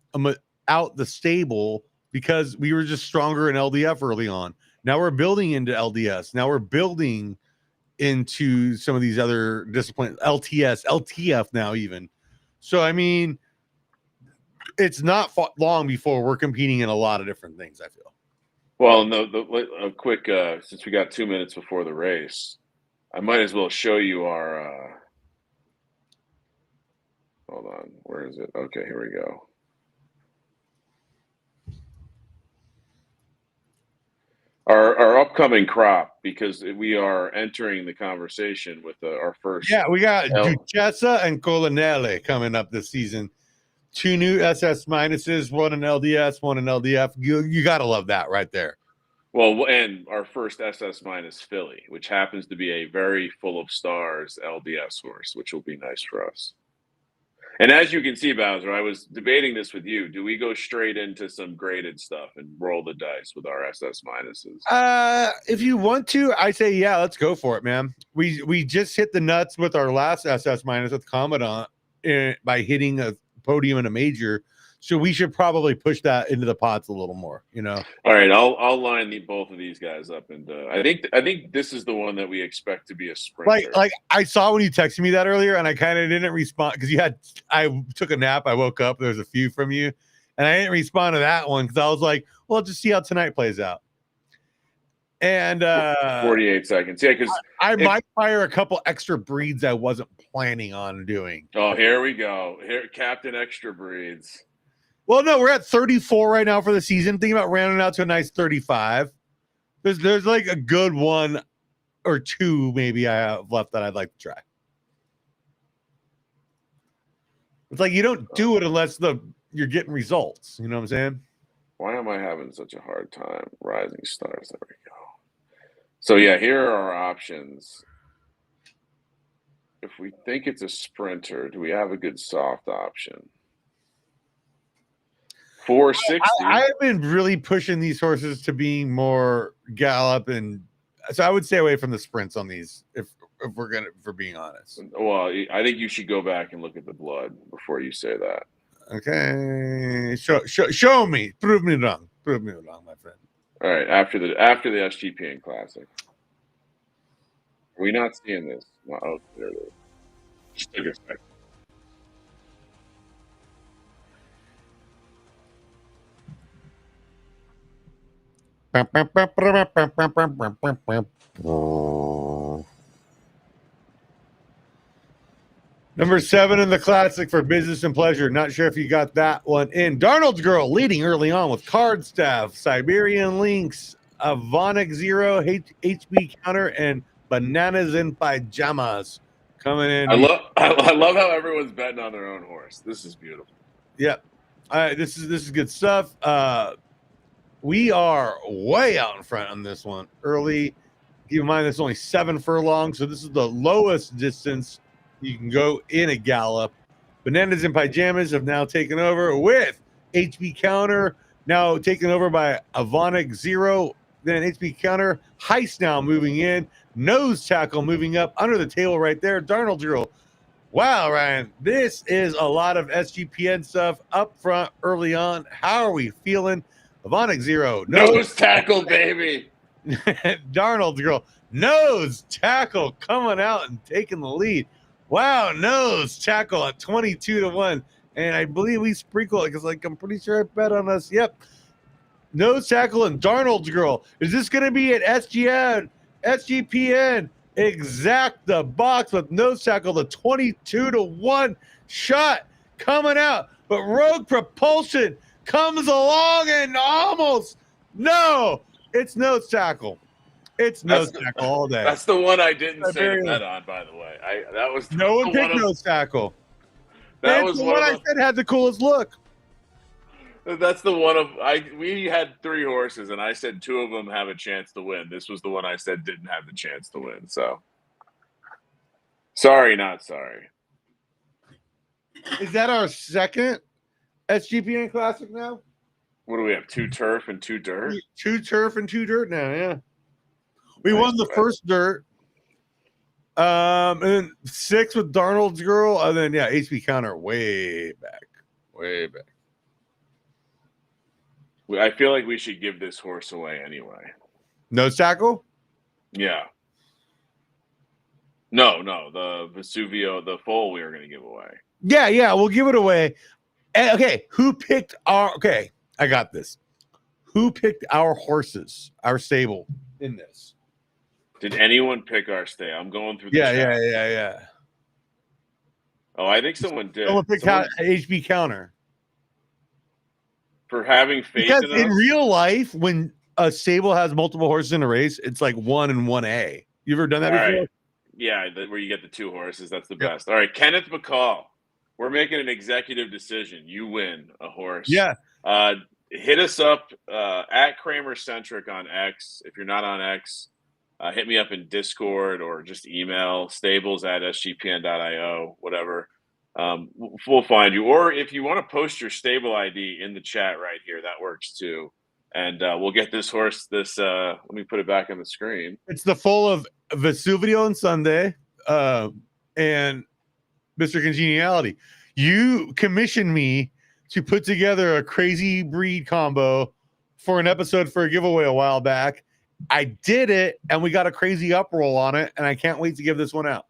out the stable because we were just stronger in LDF early on. Now we're building into LDS. Now we're building into some of these other disciplines, LTS, LTF now even. So, I mean, it's not long before we're competing in a lot of different things, I feel. Well, no, a quick, since we got 2 minutes before the race, I might as well show you our, hold on, where is it? Okay, here we go. Our upcoming crop, because we are entering the conversation with our first. Yeah, we got Duchessa and Colonele coming up this season. 2 new SS minuses, 1 in LDS, 1 in LDF. You got to love that right there. Well, and our first SS minus filly, which happens to be a very full of stars LDS horse, which will be nice for us. And as you can see, Bowser, I was debating this with you. Do we go straight into some graded stuff and roll the dice with our SS minuses? If you want to, I say, yeah, let's go for it, man. We just hit the nuts with our last SS minus with Commandant by hitting a podium in a major. So we should probably push that into the pots a little more, you know? All right, I'll line both of these guys up, and I think this is the one that we expect to be a sprinter. Like I saw when you texted me that earlier, and I kind of didn't respond because I took a nap, I woke up, there's a few from you, and I didn't respond to that one because I was like, well, just see how tonight plays out. And 48 seconds, yeah, because I might fire a couple extra breeds I wasn't planning on doing. Oh, here we go. Here, Captain Extra Breeds. Well, no, we're at 34 right now for the season. Thinking about rounding out to a nice 35. There's like a good 1 or 2 maybe I have left that I'd like to try. It's like you don't do it unless you're getting results. You know what I'm saying? Why am I having such a hard time? Rising Stars. There we go. So yeah, here are our options. If we think it's a sprinter, do we have a good soft option? 460. I've been really pushing these horses to being more gallop, and so I would stay away from the sprints on these if we're being honest. Well, I think you should go back and look at the blood before you say that. Okay, show me, prove me wrong, my friend. All right, after the SGPN Classic. Are we not seeing this? Oh, there it is. Just take a second. Number 7 in the Classic for Business and Pleasure. Not sure if you got that one in. Darnold's Girl leading early on with Card Staff, Siberian Lynx, Avonic Zero, HB Counter, and Bananas in Pajamas coming in. I love how everyone's betting on their own horse. This is beautiful. Yep. This is good stuff. We are way out in front on this one early. Keep in mind, there's only 7 furlongs, so this is the lowest distance you can go in a gallop. Bananas in Pajamas have now taken over with HB Counter, now taken over by Avonic Zero. Then HB Counter, Heist now moving in. Nose Tackle moving up under the table right there. Darnold Girl. Wow, Ryan, this is a lot of SGPN stuff up front early on. How are we feeling? Avonic Zero. Nose Tackle, baby. Darnold Girl. Nose Tackle coming out and taking the lead. Wow, Nose Tackle at 22-1. And I believe we sprinkle it because I'm pretty sure I bet on us. Yep. Nose Tackle and Darnold's Girl. Is this going to be at SGPN? Exacta box with Nose Tackle, the 22-1 shot coming out. But Rogue Propulsion comes along and almost. No, it's Nose Tackle. It's Nose Tackle all day. That's the one I didn't say to bet on, by the way. No one picked Nose Tackle. That It's was the one one I of said had the coolest look. that's the one of we had 3 horses and I said 2 of them have a chance to win. This was the one I said didn't have the chance to win. So sorry, not sorry. Is that our second SGPN Classic now? What do we have? 2 turf and 2 dirt? 2 turf and 2 dirt now, yeah. We Nice. won the first dirt. And then 6 with Darnold's girl, and then HP counter way back. Way back. I feel like we should give this horse away anyway. No tackle? Yeah. No, the Vesuvio, the foal we were going to give away. Yeah, we'll give it away. Okay, who picked our? Okay, I got this. Who picked our horses, our stable in this? Did anyone pick our stay? I'm going through the chat. Yeah. Oh, I think someone did. Someone picked HB counter for having faith because in us. In real life, when a stable has multiple horses in a race, it's like 1 and 1A. You ever done that before? Right. Yeah, where you get the 2 horses. That's the best. All right, Kenneth McCall. We're making an executive decision. You win a horse. Yeah. Hit us up at Kramer Centric on X. If you're not on X, hit me up in Discord or just email stables@sgpn.io, whatever. We'll find you. Or if you want to post your stable ID in the chat right here, that works too. And we'll get this horse. Let me put it back on the screen. It's the full of Vesuvio on Sunday and Mr. Congeniality. You commissioned me to put together a crazy breed combo for an episode for a giveaway a while back. I did it, and we got a crazy uproll on it, and I can't wait to give this one out.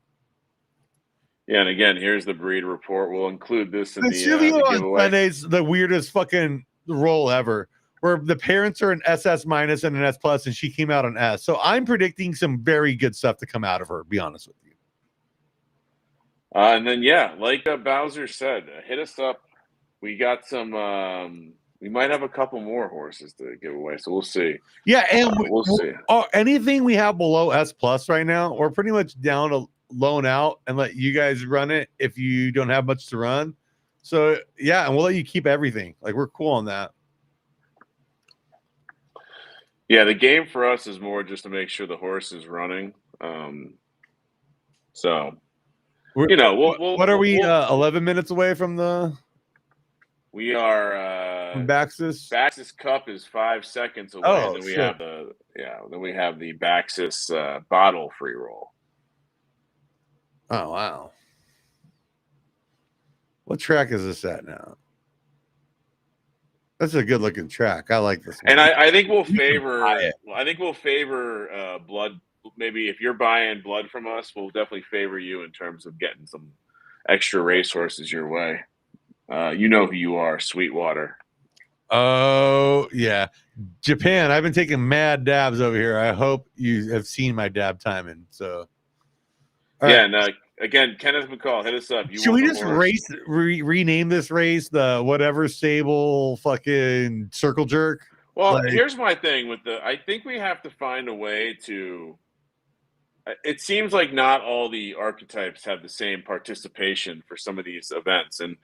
Yeah, and again, here's the breed report. We'll include this in the giveaway. giveaway. Sunday's the weirdest fucking roll ever, where the parents are an SS minus and an S plus, and she came out an S. So I'm predicting some very good stuff to come out of her, to be honest with you. And then, like Bowser said, hit us up. We got some. We might have a couple more horses to give away, so we'll see. Yeah, and we'll see. Anything we have below S plus right now, we're pretty much down to loan out and let you guys run it if you don't have much to run. So and we'll let you keep everything. Like, we're cool on that. Yeah, the game for us is more just to make sure the horse is running. So, what are we? 11 minutes away from the. We are. Baxis. Baxis Cup is 5 seconds away. Oh, and then we have Then we have the Baxis bottle free roll. Oh wow! What track is this at now? That's a good looking track. I like this one. And I think we'll favor. I think we'll favor blood. Maybe if you're buying blood from us, we'll definitely favor you in terms of getting some extra racehorses your way. You know who you are, Sweetwater. Oh yeah, Japan. I've been taking mad dabs over here. I hope you have seen my dab timing. So, and again, Kenneth McCall, hit us up. Should we just rename this race the whatever stable fucking circle jerk? Well, here's my thing with I think we have to find a way to. It seems like not all the archetypes have the same participation for some of these events, and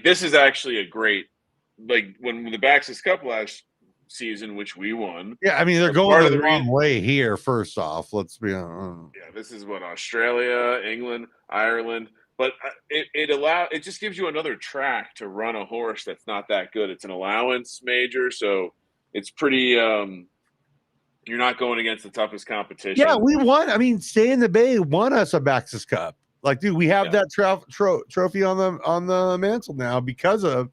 this is actually a great. Like when the Baxis Cup last season, which we won. Yeah, I mean they're going the wrong way here. First off, let's be honest. Yeah, this is what Australia, England, Ireland, but it just gives you another track to run a horse that's not that good. It's an allowance major, so it's pretty. You're not going against the toughest competition. Yeah, we won. I mean, Stay in the Bay won us a Baxis Cup. Like, dude, we have that trophy on the mantle now because of.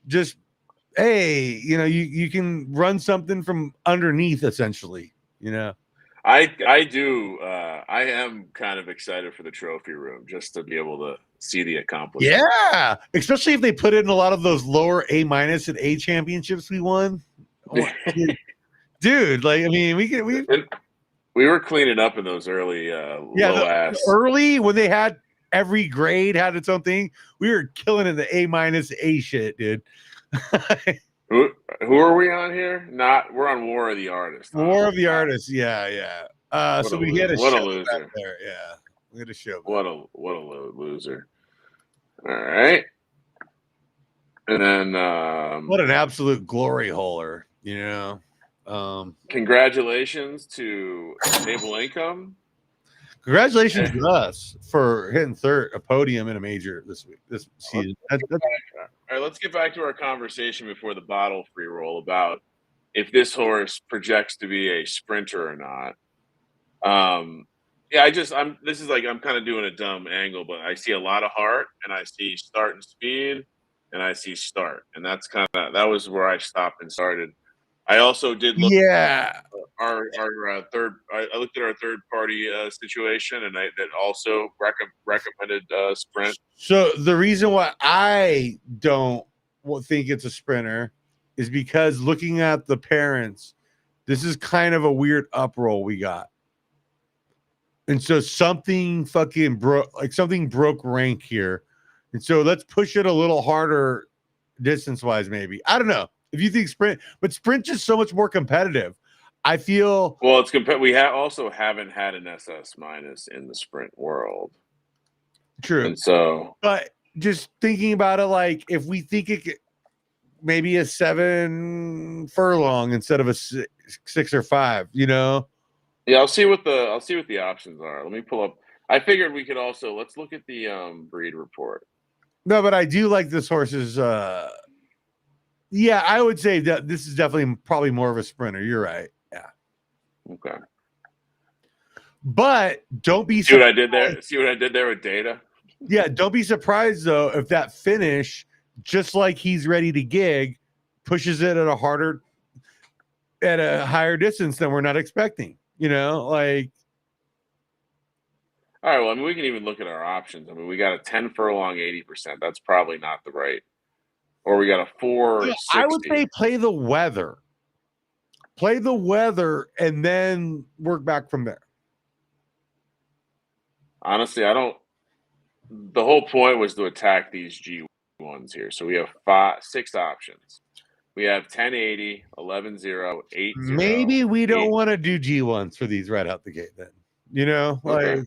Just, hey, you can run something from underneath, essentially. I do. I am kind of excited for the trophy room just to be able to see the accomplishment. Yeah, especially if they put in a lot of those lower A- and A championships we won. Dude, like, I mean, we were cleaning up in those early low ass early when they had. Every grade had its own thing. We were killing in the A- A shit, dude. Who are we on here? We're on War of the Artists. War of the Artists, yeah. So we had a show back there. Yeah, we had a show. What a loser. All right. And then What an absolute glory holer, congratulations to Stable Income. Congratulations to us for hitting a podium in a major this season. All right, let's get back to our conversation before the bottle free roll about if this horse projects to be a sprinter or not. Yeah, I'm kind of doing a dumb angle, but I see a lot of heart, and I see start and speed, and I see start, and that was where I stopped and started. I also did look Yeah. our third. I looked at our third party situation, and that also recommended sprint. So the reason why I don't think it's a sprinter is because looking at the parents, this is kind of a weird uproll we got. And so something fucking broke rank here. And so let's push it a little harder distance wise, maybe. I don't know if you think sprint, but sprint is so much more competitive. I feel well, it's we also haven't had an SS minus in the sprint world. True. And so, but just thinking about it, like if we think it maybe a 7 furlong instead of a 6 or 5, Yeah, I'll see what the options are. Let me pull up. I figured we could also let's look at the breed report. No, but I do like this horse's. Yeah, I would say that this is definitely probably more of a sprinter. You're right. Yeah. Okay. But don't be see what I did there. See what I did there with data. Yeah, don't be surprised though if that finish, just like he's ready to gig, pushes it at a higher distance than we're not expecting. Like. All right. Well, I mean, we can even look at our options. I mean, we got a 10 furlong, 80%. That's probably not the right. Or we got a 4. I would say play the weather. Play the weather and then work back from there. Honestly, I don't. The whole point was to attack these G1s here. So we have 6 options. We have 1080, 11-0, 8-0. Maybe we don't want to do G1s for these right out the gate then. Okay.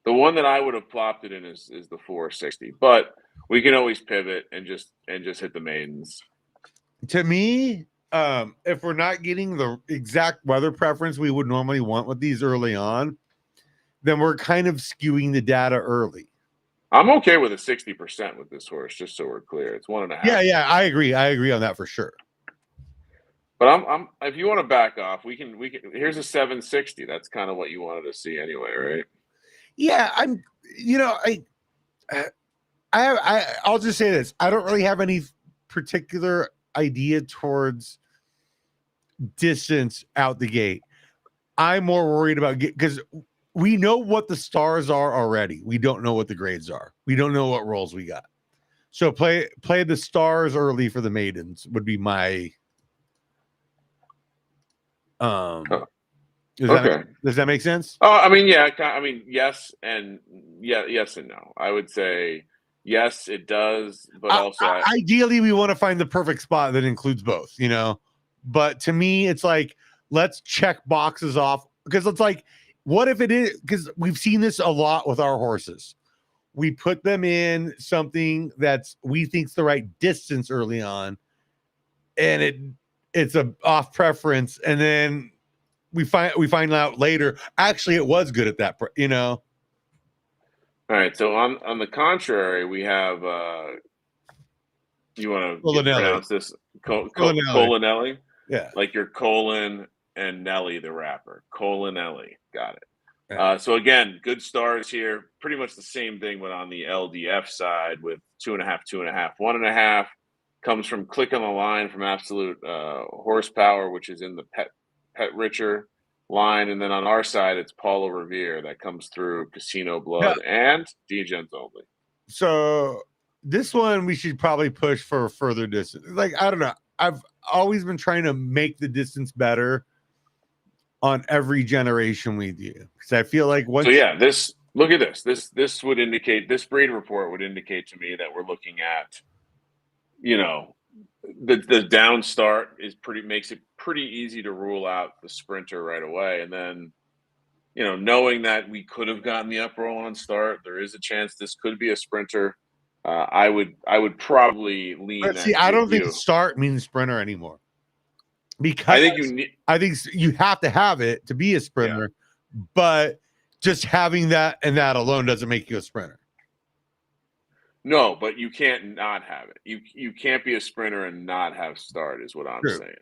The one that I would have plopped it in is the 460. But we can always pivot and just hit the maidens. To me, if we're not getting the exact weather preference we would normally want with these early on, then we're kind of skewing the data early. I'm okay with a 60% with this horse, just so we're clear. It's 1.5. Yeah, I agree. I agree on that for sure. But I'm if you want to back off, we can here's a 760. That's kind of what you wanted to see anyway, right? Yeah, I'll just say this. I don't really have any particular idea towards distance out the gate. I'm more worried about because we know what the stars are already. We don't know what the grades are. We don't know what rolls we got. So play the stars early for the maidens would be my does that make sense? Oh, I mean, yeah. I mean, yes and no. I would say yes, it does, but also ideally we want to find the perfect spot that includes both, But to me, it's like let's check boxes off because it's like, what if it is? Because we've seen this a lot with our horses. We put them in something that's we think's the right distance early on, and it's a off preference, and then we find out later actually it was good at that, All right. So on the contrary, we have you want to pronounce this Colinelli? Yeah. Like your colon and Nelly the rapper. Colinelli. Got it. Yeah. So again, good stars here. Pretty much the same thing, but on the LDF side with 2.5, 2.5, 1.5 comes from Click on the Line from Absolute Horsepower, which is in the Pet Richer line, and then on our side it's Paulo Revere that comes through Casino Blood and Degens only. So this one we should probably push for further distance. Like I don't know, I've always been trying to make the distance better on every generation we do because I feel like once. So yeah, look at this. This would indicate, this breed report would indicate to me that we're looking at, the down start makes it pretty easy to rule out the sprinter right away. And then, knowing that we could have gotten the up roll on start, there is a chance this could be a sprinter. I would probably lean But that see, I don't think you. start means sprinter anymore. I Because think you need. I think you have to have it to be a sprinter, but just having that and that alone doesn't make you a sprinter. No, but you can't not have it. You can't be a sprinter and not have start is what I'm True. saying.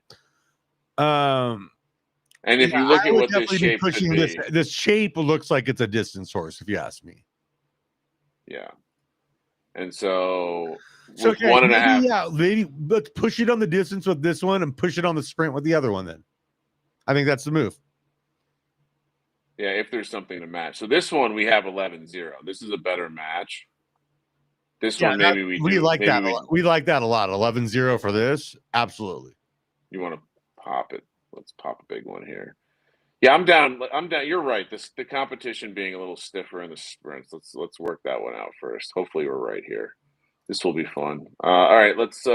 And if Yeah, you look I at would what this definitely be shape could pushing this. be, This shape looks like it's a distance horse, if you ask me. yeah. And so So with okay, one and a half, maybe let's push it on the distance with this one and push it on the sprint with the other one. Then I think that's the move. yeah, if there's something to match. So this one we have 11-0. This is a better match. This Yeah, one maybe we do. like Maybe that. We like that a lot. 11-0 for this, absolutely. you want to pop it. Let's pop a big one here. Yeah, I'm down. You're right. The competition being a little stiffer in the sprints. Let's work that one out first. Hopefully we're right here. This will be fun. All right, let's.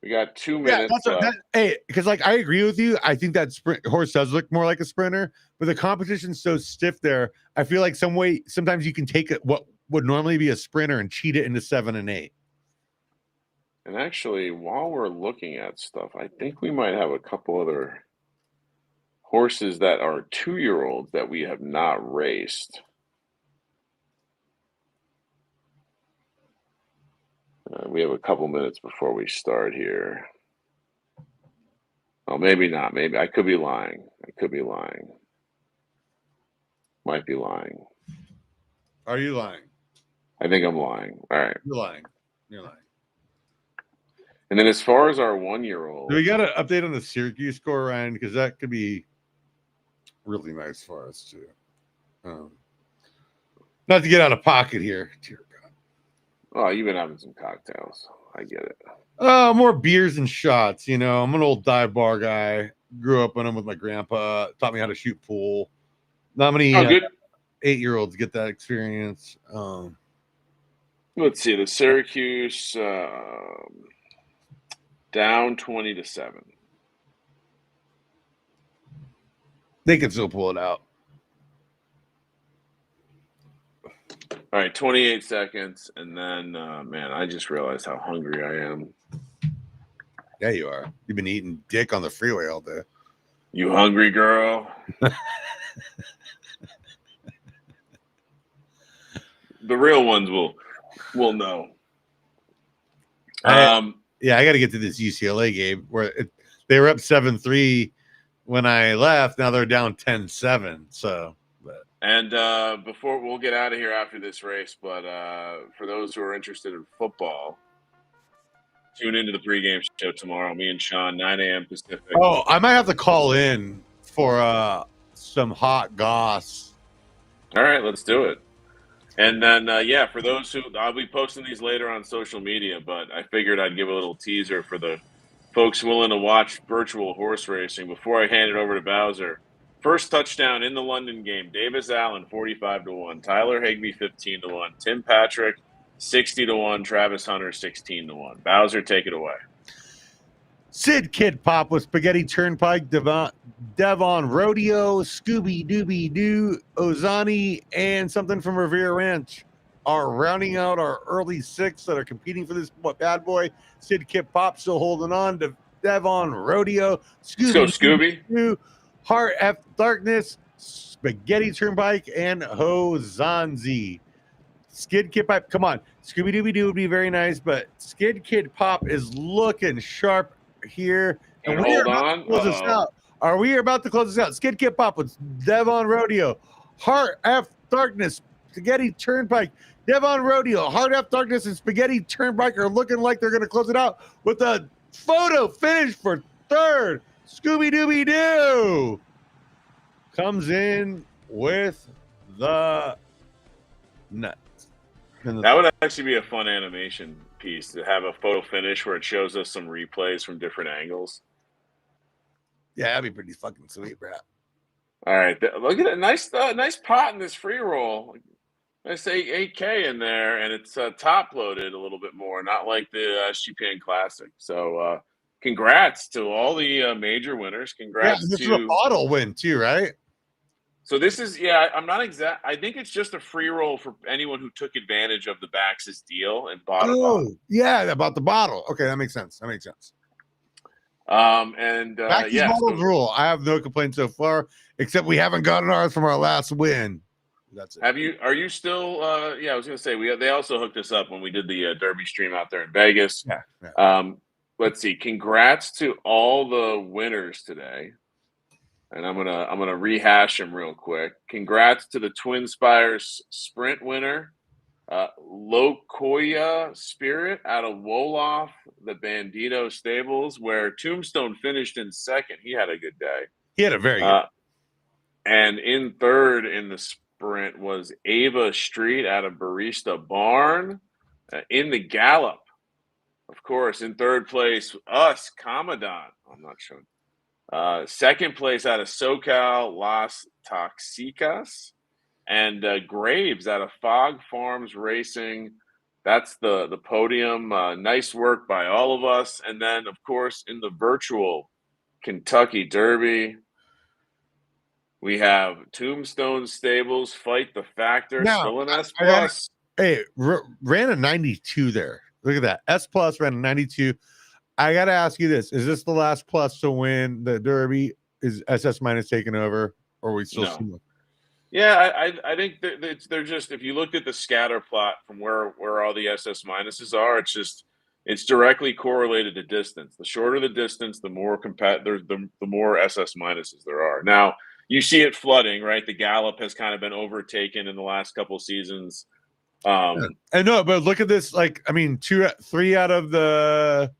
We got 2 Yeah, minutes. hey, because like I agree with you. I think that sprint horse does look more like a sprinter, but the competition's so stiff there. I feel like sometimes you can take it what would normally be a sprinter and cheat it into 7 and 8. And actually, while we're looking at stuff, I think we might have a couple other horses that are 2-year-olds that we have not raced. We have a couple minutes before we start here. Oh, maybe not. Maybe I could be lying. Might be lying. Are you lying? I think I'm lying. All right. You're lying. And then as far as our 1-year-old, Do we got an update on the Syracuse score, Ryan? Because that could be really nice for us too. Not to get out of pocket here. Dear God. oh, you've been having some cocktails. I get it. More beers and shots. You know, I'm an old dive bar guy. Grew up in them with my grandpa. Taught me how to shoot pool. Not many good. 8-year-olds get that experience. Let's see. The Syracuse down 20-7. They can still pull it out. All right, 28 seconds, and then man, I just realized how hungry I am. Yeah, you are. You've been eating dick on the freeway all day. You hungry, girl? The real ones will know. Yeah, I got to get to this UCLA game where they were up 7-3 when I left. Now they're down 10-7. So, and before we'll get out of here after this race, but for those who are interested in football, tune into the pregame show tomorrow. Me and Sean, 9 a.m. Pacific. Oh, I might have to call in for some hot goss. All right, let's do it. And then, yeah, for those who I'll be posting these later on social media, but I figured I'd give a little teaser for the folks willing to watch virtual horse racing before I hand it over to Bowser. First touchdown in the London game, Davis Allen, 45-1, Tyler Higbee, 15-1, Tim Patrick, 60-1, Travis Hunter, 16-1. Bowser, take it away. Sid Kid Pop with Spaghetti Turnpike, Devon Rodeo, Scooby Dooby Doo, Ozani, and something from Revere Ranch are rounding out our early 6 that are competing for this bad boy. Sid Kid Pop still holding on to Devon Rodeo, Let's go, Scooby Doo, Heart After Darkness, Spaghetti Turnpike, and Hozanzi. Skid Kid Pop, come on. Scooby Dooby Doo would be very nice, but Skid Kid Pop is looking sharp here. And hold on. Are we about to close this out? Skid Kid Pop with Devon Rodeo, Heart After Darkness, Spaghetti Turnpike, Devon Rodeo, Heart After Darkness, and Spaghetti Turnpike are looking like they're going to close it out with a photo finish for 3rd. Scooby Dooby Doo comes in with the nuts. That would actually be a fun animation piece to have a photo finish where it shows us some replays from different angles. Yeah, that'd be pretty fucking sweet, bro. All right, look at it. Nice pot in this free roll. Nice 8K in there, and it's top loaded a little bit more, not like the SGPN Classic. So, congrats to all the major winners. Congrats this to is a bottle win too, right? So this is, yeah, I'm not exact. I think it's just a free roll for anyone who took advantage of the Bax's deal and bought a bottle. Oh, yeah, about the bottle. Okay, that makes sense. That makes sense. Bax's Yeah, bottles so rule. I have no complaints so far, except we haven't gotten ours from our last win. That's it. are you still, yeah, I was going to say, they also hooked us up when we did the Derby stream out there in Vegas. Yeah. Let's see. Congrats to all the winners today. And I'm gonna rehash them real quick. Congrats to the Twin Spires sprint winner, Lokoya Spirit out of Wolof, the Bandito Stables, where Tombstone finished in second. He had a good day. He had a very good. And in third in the sprint was Ava Street out of Barista Barn. In the Gallop, of course, in third place, us, Commandant. I'm not sure. Second place out of SoCal, Las Toxicas, and Graves out of Fog Farms Racing. That's the podium. Nice work by all of us. And then, of course, in the virtual Kentucky Derby, we have Tombstone Stables, Fight the Factor, Now, still an S plus. Hey, ran a 92 there. Look at that. S plus ran a 92. I got to ask you this. Is this the last plus to win the Derby? Is SS minus taking over? Or are we still seeing it? Yeah, I think they're just, if you looked at the scatter plot from where all the SS minuses are, it's directly correlated to distance. The shorter the distance, the more the more SS minuses there are. Now, you see it flooding, right? The Gallop has kind of been overtaken in the last couple seasons. I know, but look at this. Like, I mean, 3 out of the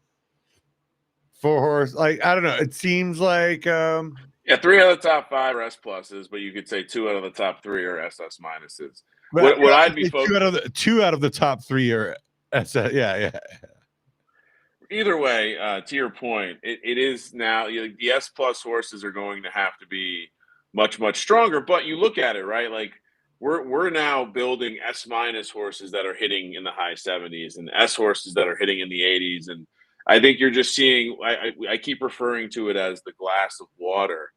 4 horse. Like, I don't know. It seems like 3 out of the top 5 are S pluses, but you could say 2 out of the top 3 are SS minuses. What I'd be focused 2 out of the top 3 are SS. Yeah. Either way, to your point, it is now, the S plus horses are going to have to be much, much stronger. But you look at it, right? Like we're now building S minus horses that are hitting in the high 70s and S horses that are hitting in the 80s. And I think you're just seeing, I keep referring to it as the glass of water.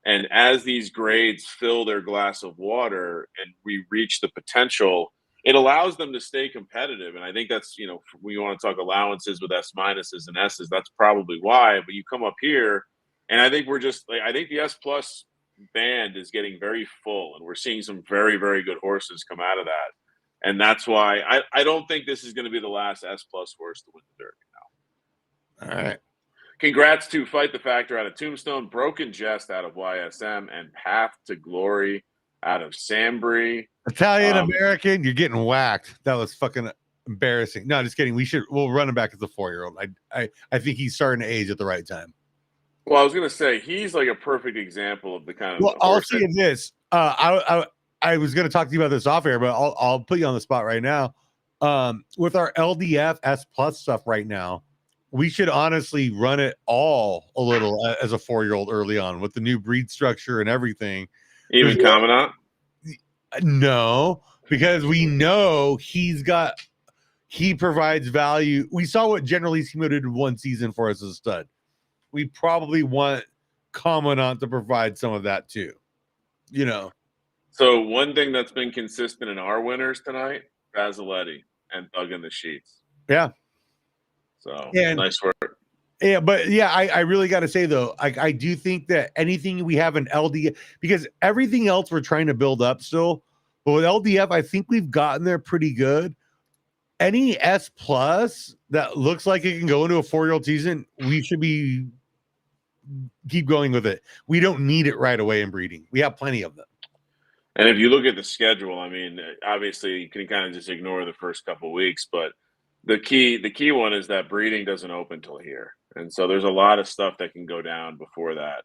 And as these grades fill their glass of water and we reach the potential, it allows them to stay competitive. And I think that's, we want to talk allowances with S minuses and S's. That's probably why. But you come up here, and I think I think the S plus band is getting very full, and we're seeing some very, very good horses come out of that. And that's why I don't think this is going to be the last S plus horse to win the Derby now. All right. Congrats to Fight the Factor out of Tombstone, Broken Jest out of YSM, and Path to Glory out of Sambry. Italian American, you're getting whacked. That was fucking embarrassing. No, just kidding. We'll run him back as a 4-year-old. I think he's starting to age at the right time. Well, I was gonna say he's like a perfect example of the kind of. Well, I'll say this. I was gonna talk to you about this off air, but I'll put you on the spot right now. With our LDF S plus stuff right now, we should honestly run it all a little as a 4-year-old early on with the new breed structure and everything. Even Commandant? No, because we know he provides value. We saw what General Lissimo did in 1 season for us as a stud. We probably want Commandant to provide some of that too. So one thing that's been consistent in our winners tonight, Basiletti and Thug in the Sheets. Yeah. So nice work. Yeah, but I really got to say though, I do think that anything we have in LDF, because everything else we're trying to build up still, but with LDF, I think we've gotten there pretty good. Any S plus that looks like it can go into a 4-year-old season, we should keep going with it. We don't need it right away in breeding. We have plenty of them. And if you look at the schedule, I mean, obviously you can kind of just ignore the first couple of weeks, but the key one is that breeding doesn't open till here. And so there's a lot of stuff that can go down before that.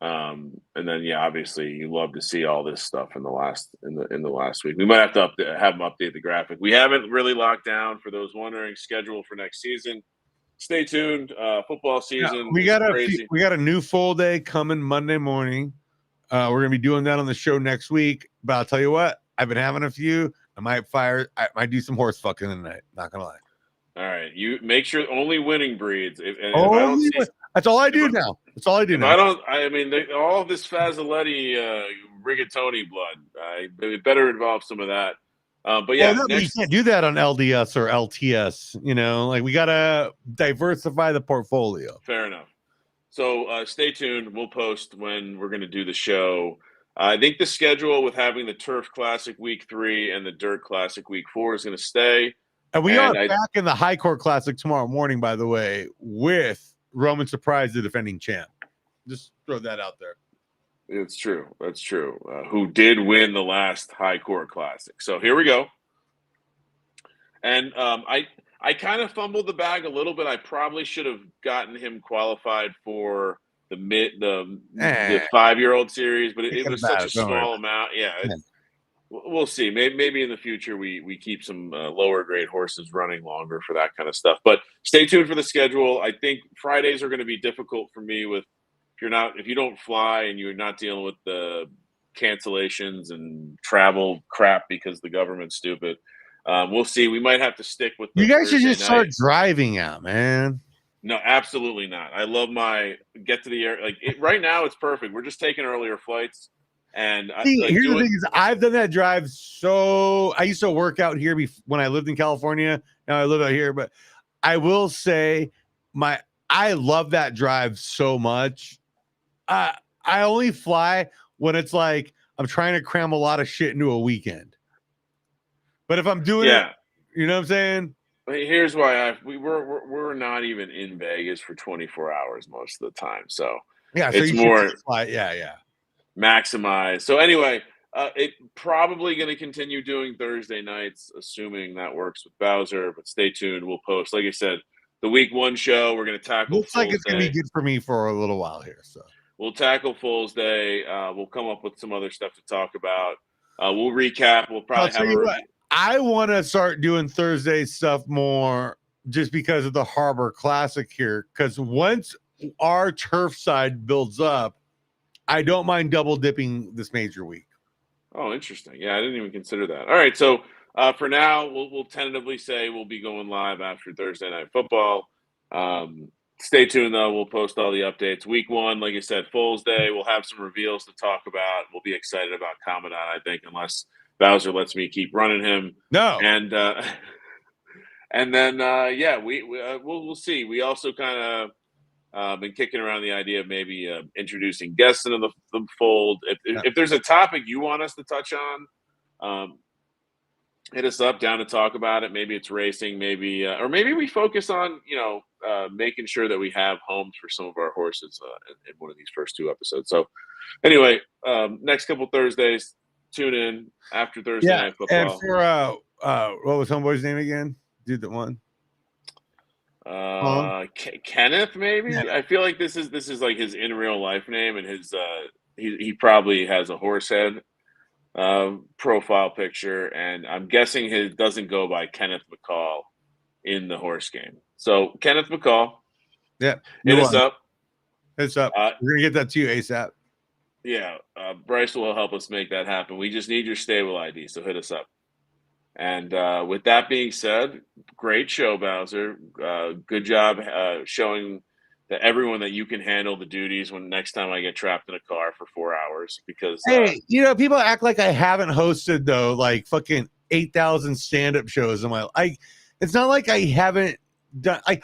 And then, obviously you love to see all this stuff in the last week. We might have to have them update the graphic. We haven't really locked down, for those wondering, schedule for next season. Stay tuned. Football season. We got a new full day coming Monday morning. We're going to be doing that on the show next week. But I'll tell you what, I've been having a few. I might do some horse fucking tonight. Not going to lie. All right. You make sure only winning breeds. That's all I do now. That's all I do now. All of this Fasiletti rigatoni blood. It better involve some of that. But yeah, Well, no, but you can't do that on LDS or LTS. Like we gotta diversify the portfolio. Fair enough. So stay tuned. We'll post when we're going to do the show. I think the schedule with having the Turf Classic Week 3 and the Dirt Classic Week 4 is going to stay. And we are back in the High Court Classic tomorrow morning, by the way, with Roman Surprise, the defending champ. Just throw that out there. It's true. That's true. Who did win the last High Court Classic. So here we go. And I kind of fumbled the bag a little bit. I probably should have gotten him qualified for the 5-year-old series, but it was such a small amount. Yeah, we'll see. Maybe in the future we keep some lower grade horses running longer for that kind of stuff. But stay tuned for the schedule. I think Fridays are going to be difficult for me with if you don't fly and you're not dealing with the cancellations and travel crap because the government's stupid. We'll see. We might have to stick with you guys should just start driving out, man. No, absolutely not. I love my get to the air. Right now, it's perfect. We're just taking earlier flights. And here's the thing is I've done that drive. So I used to work out here when I lived in California. Now I live out here, but I will say I love that drive so much. I only fly when it's like I'm trying to cram a lot of shit into a weekend. But if I'm doing it, you know what I'm saying? Here's why we're not even in Vegas for 24 hours most of the time. So yeah, it's more yeah. Maximize. So anyway, it probably going to continue doing Thursday nights, assuming that works with Bowser. But stay tuned. We'll post. Like I said, the week 1 show we're going to tackle. Looks like it's going to be good for me for a little while here. So we'll tackle Fool's Day. We'll come up with some other stuff to talk about. We'll recap. We'll probably have I want to start doing Thursday stuff more just because of the Harbor Classic here. Because once our turf side builds up, I don't mind double dipping this major week. Oh, interesting. Yeah, I didn't even consider that. All right, so for now, we'll tentatively say we'll be going live after Thursday Night Football. Stay tuned, though. We'll post all the updates. Week 1, like I said, Fool's Day. We'll have some reveals to talk about. We'll be excited about Commandant, I think, unless Bowser lets me keep running him. No. And then we'll see. We also kind of been kicking around the idea of maybe introducing guests into the fold. If there's a topic you want us to touch on, hit us up, down to talk about it. Maybe it's racing, maybe or maybe we focus on making sure that we have homes for some of our horses in one of these first 2 episodes. So anyway, next couple Thursdays, tune in after Thursday Night Football. And for what was Homeboy's name again? Dude that won. Kenneth, maybe. Yeah. I feel like this is like his in real life name, and his he probably has a horse head profile picture, and I'm guessing his doesn't go by Kenneth McCall in the horse game. So Kenneth McCall, hit us up. Hit us up. We're gonna get that to you ASAP. Yeah, Bryce will help us make that happen. We just need your stable ID, so hit us up. And with that being said, great show, Bowser. Good job showing that everyone that you can handle the duties when next time I get trapped in a car for 4 hours. Because people act like I haven't hosted though, like fucking 8,000 stand-up shows in my life. It's not like I haven't done. I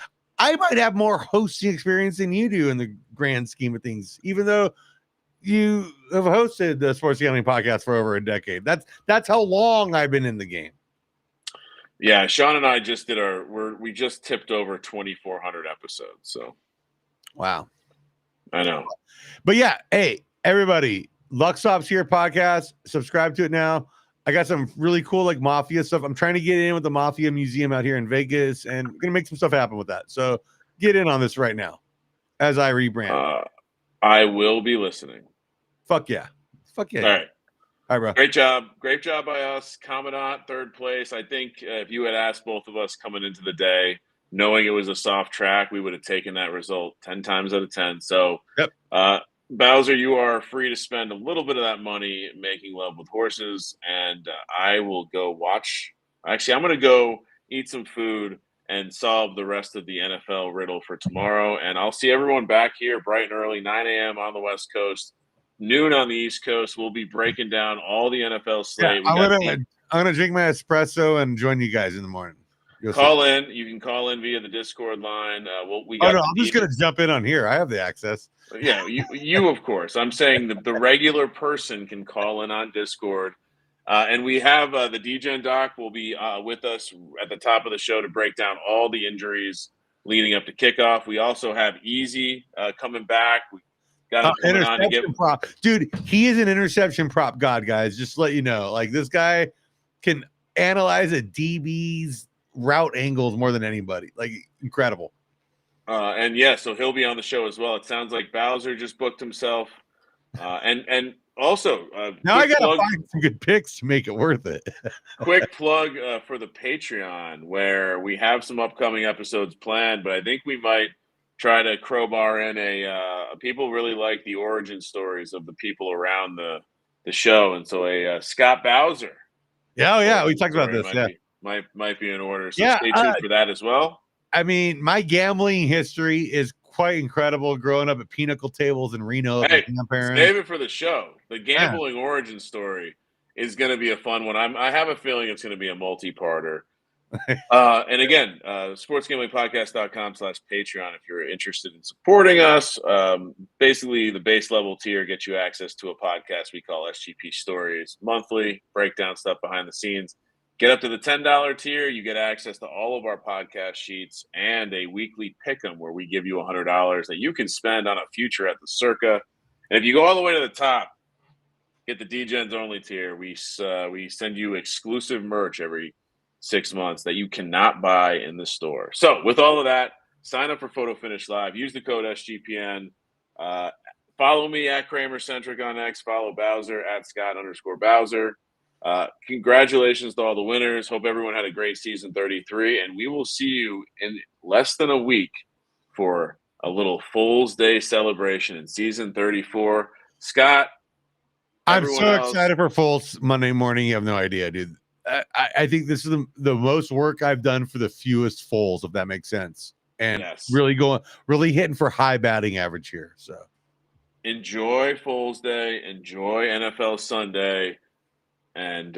might have more hosting experience than you do in the grand scheme of things, even though you have hosted the Sports Gambling Podcast for over a decade. That's how long I've been in the game. Yeah, Sean and I just did we just tipped over 2,400 episodes. So, wow, I know. But yeah, hey everybody, Luck Stops Here podcast. Subscribe to it now. I got some really cool like mafia stuff. I'm trying to get in with the Mafia Museum out here in Vegas, and we're gonna make some stuff happen with that. So get in on this right now as I rebrand. I will be listening. Fuck yeah. All right, bro. Great job by us. Commandant, 3rd place. I think if you had asked both of us coming into the day, knowing it was a soft track, we would have taken that result 10 times out of 10. So, Bowser, you are free to spend a little bit of that money making love with horses, and I will go watch. Actually, I'm going to go eat some food and solve the rest of the NFL riddle for tomorrow. And I'll see everyone back here bright and early, 9 a.m. on the West Coast noon on the East Coast. We'll be breaking down all the NFL slate. I'm gonna drink my espresso and join you guys in the morning. You can call in via the Discord line. I'm just gonna jump in on here. I have the access. Yeah, you of course. I'm saying the regular person can call in on Discord. And we have the DGen Doc will be with us at the top of the show to break down all the injuries leading up to kickoff. We also have Easy coming back. We got him coming on to get prop. Dude, he is an interception prop god, guys. Just to let you know, like this guy can analyze a DB's route angles more than anybody. Like incredible. And yeah, so he'll be on the show as well. It sounds like Bowser just booked himself. And also, now I gotta find some good picks to make it worth it. Quick plug for the Patreon, where we have some upcoming episodes planned, but I think we might try to crowbar in people really like the origin stories of the people around the show, and so a Scott Bowser. Yeah, we talked about this. Might be in order. So stay tuned for that as well. I mean, my gambling history is quite incredible. Growing up at pinochle tables in Reno, save it for the show. The gambling origin story is going to be a fun one. I have a feeling it's going to be a multi-parter. And again, sportsgamblingpodcast.com/Patreon if you're interested in supporting us. Basically, the base level tier gets you access to a podcast we call SGP Stories monthly, break down stuff behind the scenes. Get up to the $10 tier, you get access to all of our podcast sheets and a weekly pick'em where we give you $100 that you can spend on a future at the Circa. And if you go all the way to the top, get the DGens only tier. We send you exclusive merch every 6 months that you cannot buy in the store. So with all of that, sign up for Photo Finish Live. Use the code SGPN. Follow me at KramerCentric on X. Follow Bowser at Scott_Bowser. Congratulations to all the winners. Hope everyone had a great season 33, and we will see you in less than a week for a little Fool's Day celebration in season 34. Scott, I'm so excited for Fool's Monday morning. You have no idea, dude. I think this is the most work I've done for the fewest Foles, if that makes sense. And really hitting for high batting average here. So enjoy Fool's Day, enjoy NFL Sunday. And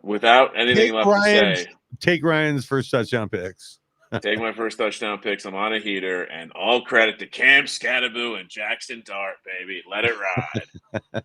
without anything left to say, take Ryan's first touchdown picks. Take my first touchdown picks. I'm on a heater, and all credit to Cam Scattaboo and Jackson Dart, baby. Let it ride.